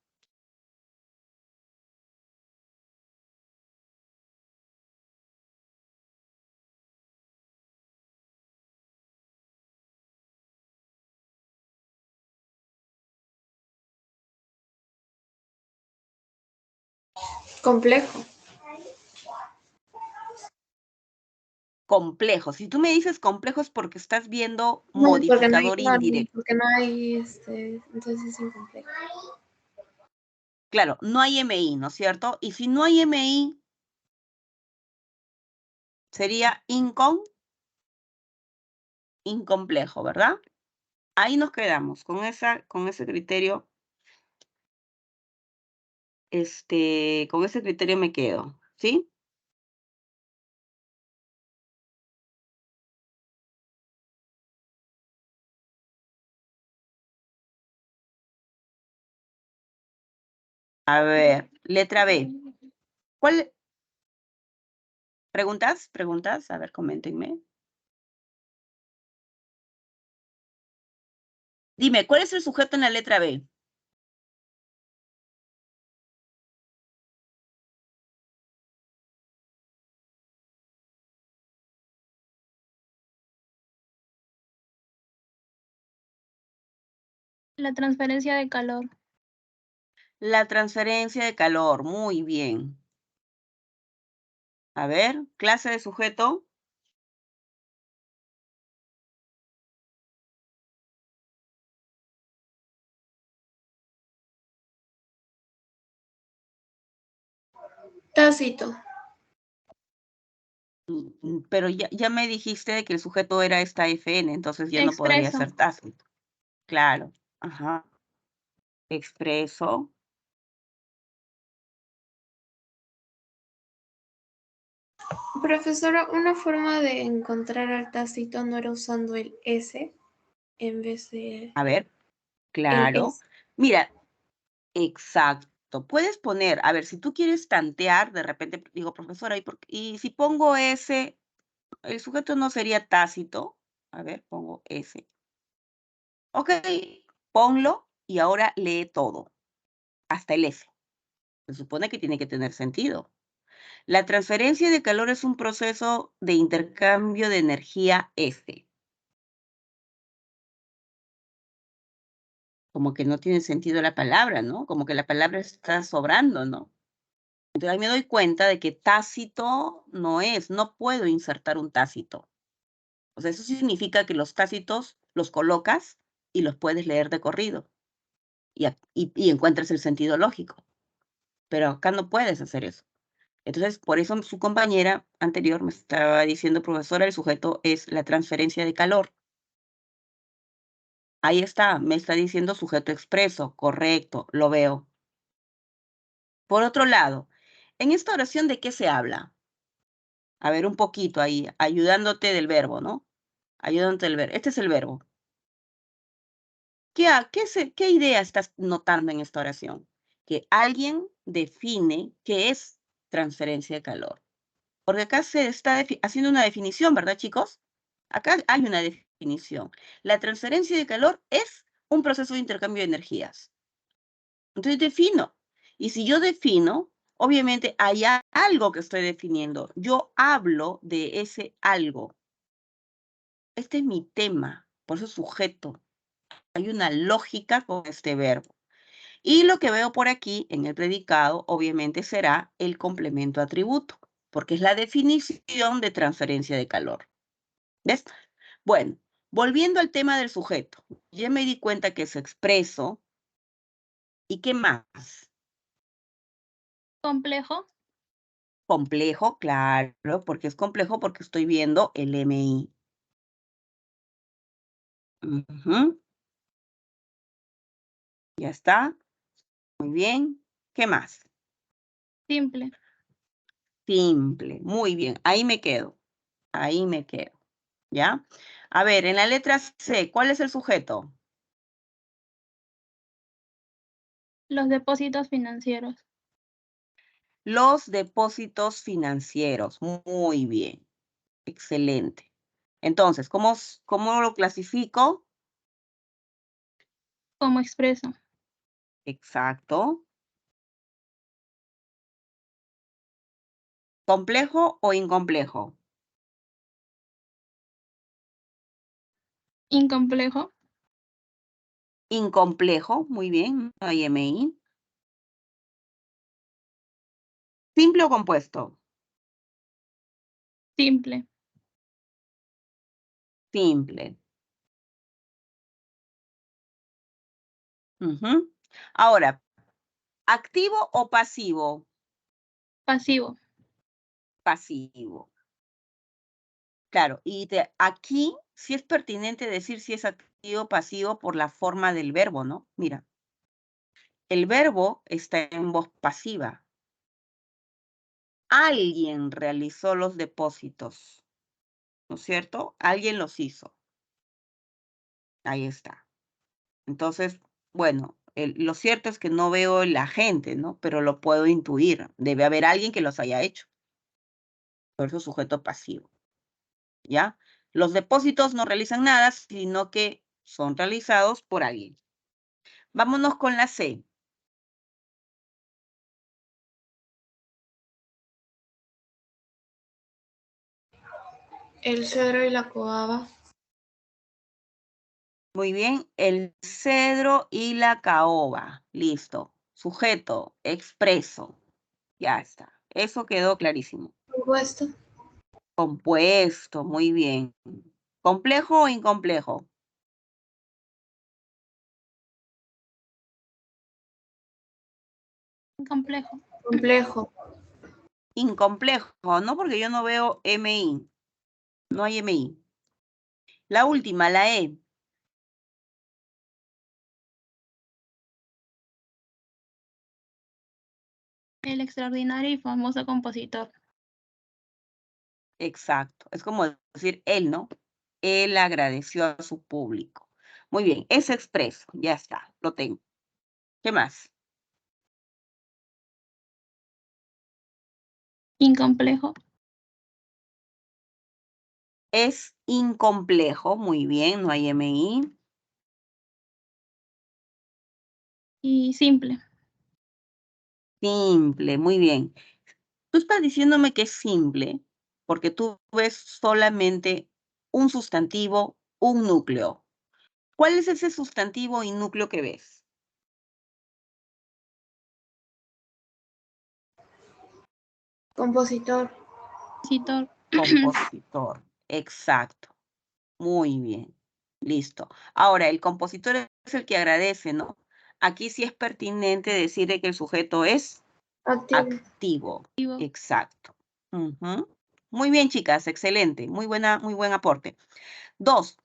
C: Complejo.
A: complejo. Si tú me dices complejo es porque estás viendo
C: No, porque no hay,
A: modificador
C: no,
A: indirecto.
C: porque no hay, entonces es incomplejo.
A: Claro, no hay MI, ¿no es cierto? Y si no hay MI, sería incomplejo, ¿verdad? Ahí nos quedamos, con ese criterio, con ese criterio me quedo, ¿sí? A ver, letra B. ¿Cuál? ¿Preguntas? ¿Preguntas? A ver, coméntenme. Dime, ¿cuál es el sujeto en la letra B?
D: La transferencia de calor.
A: La transferencia de calor, muy bien. A ver, clase de sujeto.
C: Tácito.
A: Pero ya me dijiste que el sujeto era esta FN, entonces ya no podría
D: Expreso.
A: ser tácito. Claro. Ajá. Expreso.
C: Profesora, una forma de encontrar al tácito no era usando el S en vez de
A: A ver,
C: el
A: claro.
C: S.
A: Mira, exacto. Puedes poner, a ver, si tú quieres tantear, de repente digo, profesora, ¿y si pongo S, el sujeto no sería tácito? A ver, pongo S. Ok, ponlo y ahora lee todo, hasta el F. Se supone que tiene que tener sentido. La transferencia de calor es un proceso de intercambio de energía S. Como que no tiene sentido la palabra, ¿no? Como que la palabra está sobrando, ¿no? Entonces ahí me doy cuenta de que tácito no es, no puedo insertar un tácito. O sea, eso significa que los tácitos los colocas y los puedes leer de corrido y encuentras el sentido lógico. Pero acá no puedes hacer eso. Entonces, por eso su compañera anterior me estaba diciendo, profesora, el sujeto es la transferencia de calor. Ahí está, me está diciendo sujeto expreso, correcto, lo veo. Por otro lado, en esta oración, ¿de qué se habla? A ver, un poquito ahí, ayudándote del verbo, ¿no? Ayudándote del verbo. Este es el verbo. ¿Qué idea estás notando en esta oración? Que alguien define qué es transferencia de calor. Porque acá se está haciendo una definición, ¿verdad, chicos? Acá hay una definición. La transferencia de calor es un proceso de intercambio de energías. Entonces defino. Y si yo defino, obviamente hay algo que estoy definiendo. Yo hablo de ese algo. Este es mi tema, por eso sujeto. Hay una lógica con este verbo. Y lo que veo por aquí en el predicado, obviamente, será el complemento atributo, porque es la definición de transferencia de calor. ¿Ves? Bueno, volviendo al tema del sujeto, ya me di cuenta que es expreso. ¿Y qué más?
D: Complejo.
A: Complejo, claro, porque es complejo porque estoy viendo el MI. Ujú. Ya está. Muy bien. ¿Qué más?
D: Simple.
A: Simple. Muy bien. Ahí me quedo. Ahí me quedo. ¿Ya? A ver, en la letra C, ¿cuál es el sujeto?
D: Los depósitos financieros.
A: Los depósitos financieros. Muy bien. Excelente. Entonces, ¿cómo lo clasifico?
D: Como expreso.
A: Exacto. ¿Complejo o incomplejo?
D: Incomplejo.
A: Incomplejo. Muy bien. No hay MI. ¿Simple o compuesto?
D: Simple.
A: Simple. Ujú. Ahora, ¿activo o pasivo?
D: Pasivo.
A: Pasivo. Claro, y aquí sí es pertinente decir si es activo o pasivo por la forma del verbo, ¿no? Mira, el verbo está en voz pasiva. Alguien realizó los depósitos, ¿no es cierto? Alguien los hizo. Ahí está. Entonces, bueno, lo cierto es que no veo el agente, ¿no? Pero lo puedo intuir. Debe haber alguien que los haya hecho. Por eso sujeto pasivo, ¿ya? Los depósitos no realizan nada, sino que son realizados por alguien. Vámonos con la C.
C: El cedro y la coaba.
A: Muy bien, el cedro y la caoba. Listo. Sujeto, expreso. Ya está. Eso quedó clarísimo.
C: Compuesto.
A: Compuesto, muy bien. ¿Complejo o incomplejo?
D: Complejo.
C: Complejo.
A: Incomplejo, ¿no? Porque yo no veo MI. No hay MI. La última, la E.
D: El extraordinario y famoso compositor.
A: Exacto. Es como decir él, ¿no? Él agradeció a su público. Muy bien, es expreso. Ya está, lo tengo. ¿Qué más?
D: Incomplejo.
A: Es incomplejo. Muy bien, no hay MI.
D: Y simple.
A: Simple, muy bien. Tú estás diciéndome que es simple porque tú ves solamente un sustantivo, un núcleo. ¿Cuál es ese sustantivo y núcleo que ves?
C: Compositor.
D: Compositor.
A: Compositor. Exacto. Muy bien. Listo. Ahora, el compositor es el que agradece, ¿no? Aquí sí es pertinente decir que el sujeto es
C: Activo.
A: activo. Exacto. Ujú. Muy bien, chicas. Excelente. Muy buen aporte. 2.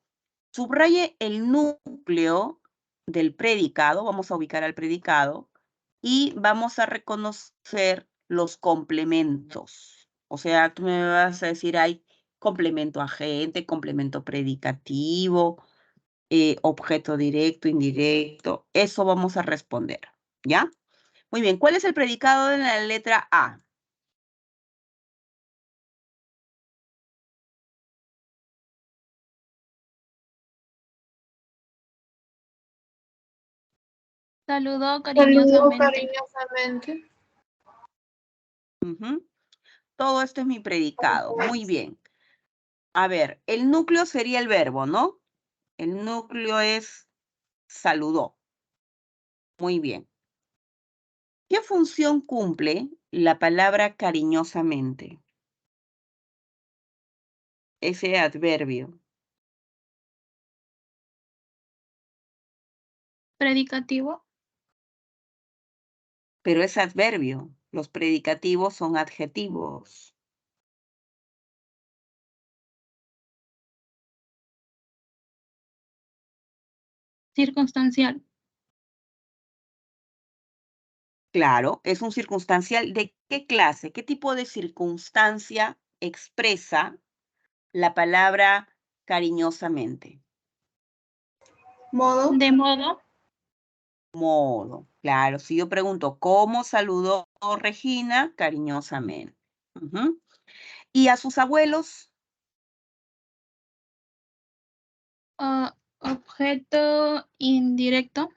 A: Subraye el núcleo del predicado. Vamos a ubicar al predicado y vamos a reconocer los complementos. O sea, tú me vas a decir, hay complemento agente, complemento predicativo, objeto directo, indirecto. Eso vamos a responder, ¿ya? Muy bien, ¿cuál es el predicado de la letra A?
D: Saludó
C: Saludó
D: cariñosamente.
C: cariñosamente.
A: Ujú. Todo esto es mi predicado. Muy bien. A ver, el núcleo sería el verbo, ¿no? El núcleo es saludó. Muy bien. ¿Qué función cumple la palabra cariñosamente? Ese adverbio.
D: Predicativo.
A: Pero es adverbio. Los predicativos son adjetivos.
D: Circunstancial.
A: Claro, es un circunstancial. ¿De qué clase? ¿Qué tipo de circunstancia expresa la palabra cariñosamente?
C: Modo.
D: De modo.
A: Modo. Claro, si yo pregunto, ¿cómo saludó Regina? Cariñosamente. Ujú. ¿Y a sus abuelos?
D: Objeto indirecto.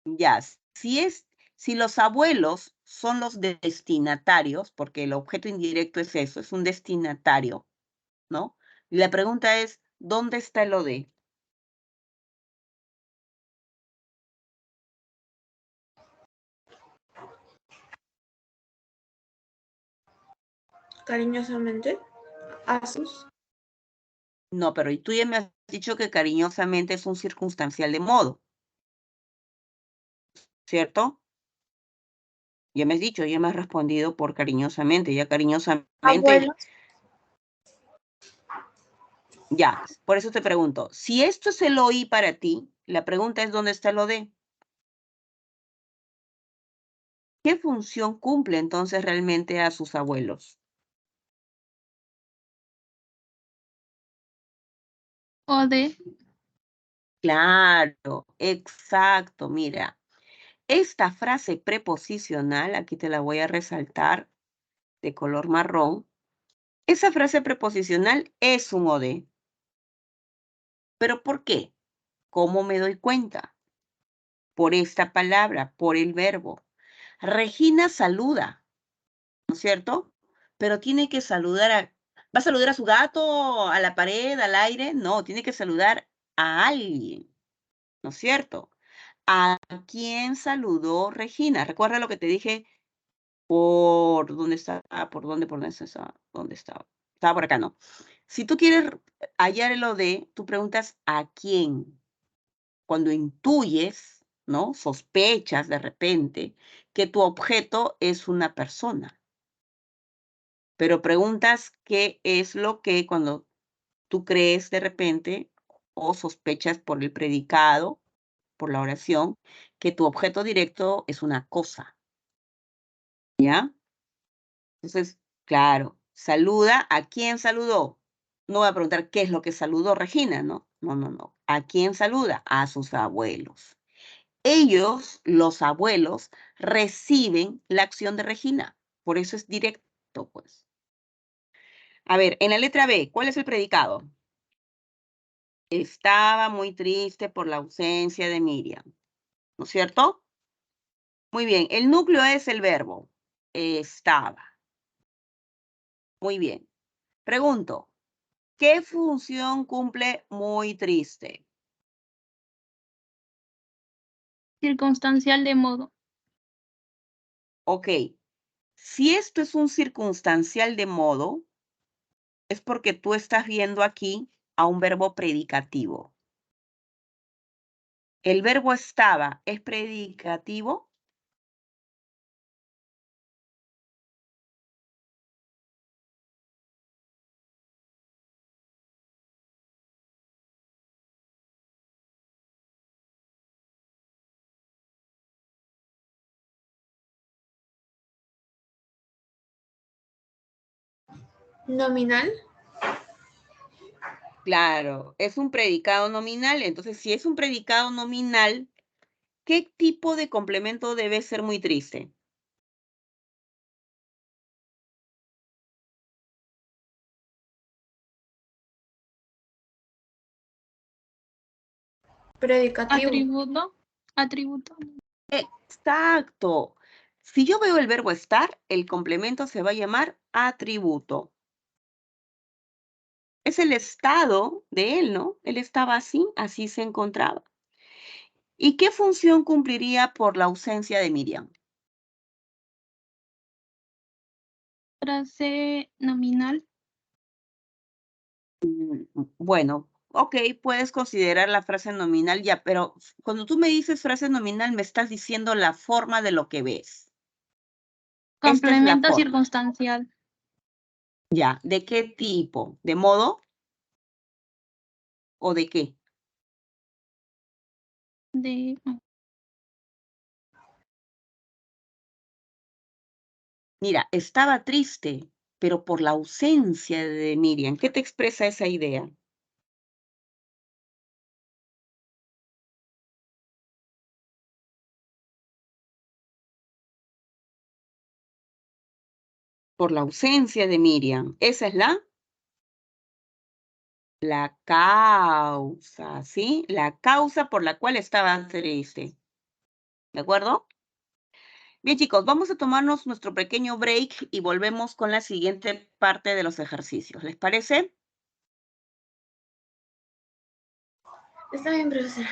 A: Ya, si los abuelos son los destinatarios, porque el objeto indirecto es eso, es un destinatario, ¿no? Y la pregunta es, ¿dónde está el OD?
C: Cariñosamente. A sus.
A: No, pero tú ya me has dicho que cariñosamente es un circunstancial de modo, ¿cierto? Ya me has dicho, ya me has respondido por cariñosamente, ya cariñosamente,
C: Abuelos.
A: ya, por eso te pregunto, si esto es el OI para ti, la pregunta es ¿dónde está el OD? ¿Qué función cumple entonces realmente a sus abuelos?
D: O de
A: Claro, exacto, mira. Esta frase preposicional, aquí te la voy a resaltar de color marrón. Esa frase preposicional es un OD. ¿Pero por qué? ¿Cómo me doy cuenta? Por esta palabra, por el verbo. Regina saluda, ¿no es cierto? Pero tiene que saludar a... ¿Va a saludar a su gato, a la pared, al aire? No, tiene que saludar a alguien, ¿no es cierto? ¿A quién saludó Regina? Recuerda lo que te dije por dónde está, por dónde está, dónde estaba. Estaba por acá, ¿no? Si tú quieres hallar el OD, tú preguntas ¿a quién? Cuando intuyes, ¿no? Sospechas de repente que tu objeto es una persona. Pero preguntas qué es lo que cuando tú crees de repente o sospechas por el predicado, por la oración, que tu objeto directo es una cosa, ¿ya? Entonces, claro, saluda, ¿a quién saludó? No voy a preguntar qué es lo que saludó Regina, ¿no? No, no, no. ¿A quién saluda? A sus abuelos. Ellos, los abuelos, reciben la acción de Regina. Por eso es directo, pues. A ver, en la letra B, ¿cuál es el predicado? Estaba muy triste por la ausencia de Miriam, ¿no es cierto? Muy bien, el núcleo es el verbo. Estaba. Muy bien. Pregunto, ¿qué función cumple muy triste?
D: circunstancial de modo.
A: Ok, si esto es un circunstancial de modo, es porque tú estás viendo aquí a un verbo predicativo. ¿El verbo estaba es predicativo?
C: Nominal.
A: Claro, es un predicado nominal. Entonces, si es un predicado nominal, ¿qué tipo de complemento debe ser muy triste?
C: Predicativo.
D: Atributo. Atributo.
A: Exacto. Si yo veo el verbo estar, el complemento se va a llamar atributo. Es el estado de él, ¿no? Él estaba así, así se encontraba. ¿Y qué función cumpliría por la ausencia de Miriam?
D: Frase nominal.
A: Bueno, ok, puedes considerar la frase nominal ya, pero cuando tú me dices frase nominal, me estás diciendo la forma de lo que ves. Esta es la
D: Complemento
A: forma.
D: circunstancial.
A: Ya, ¿de qué tipo? ¿De modo? ¿O de qué?
D: De
A: Mira, estaba triste, pero por la ausencia de Miriam. ¿Qué te expresa esa idea? Por la ausencia de Miriam. Esa es la causa, ¿sí? La causa por la cual estaba triste. ¿De acuerdo? Bien, chicos, vamos a tomarnos nuestro pequeño break y volvemos con la siguiente parte de los ejercicios. ¿Les parece?
C: Está bien, profesora.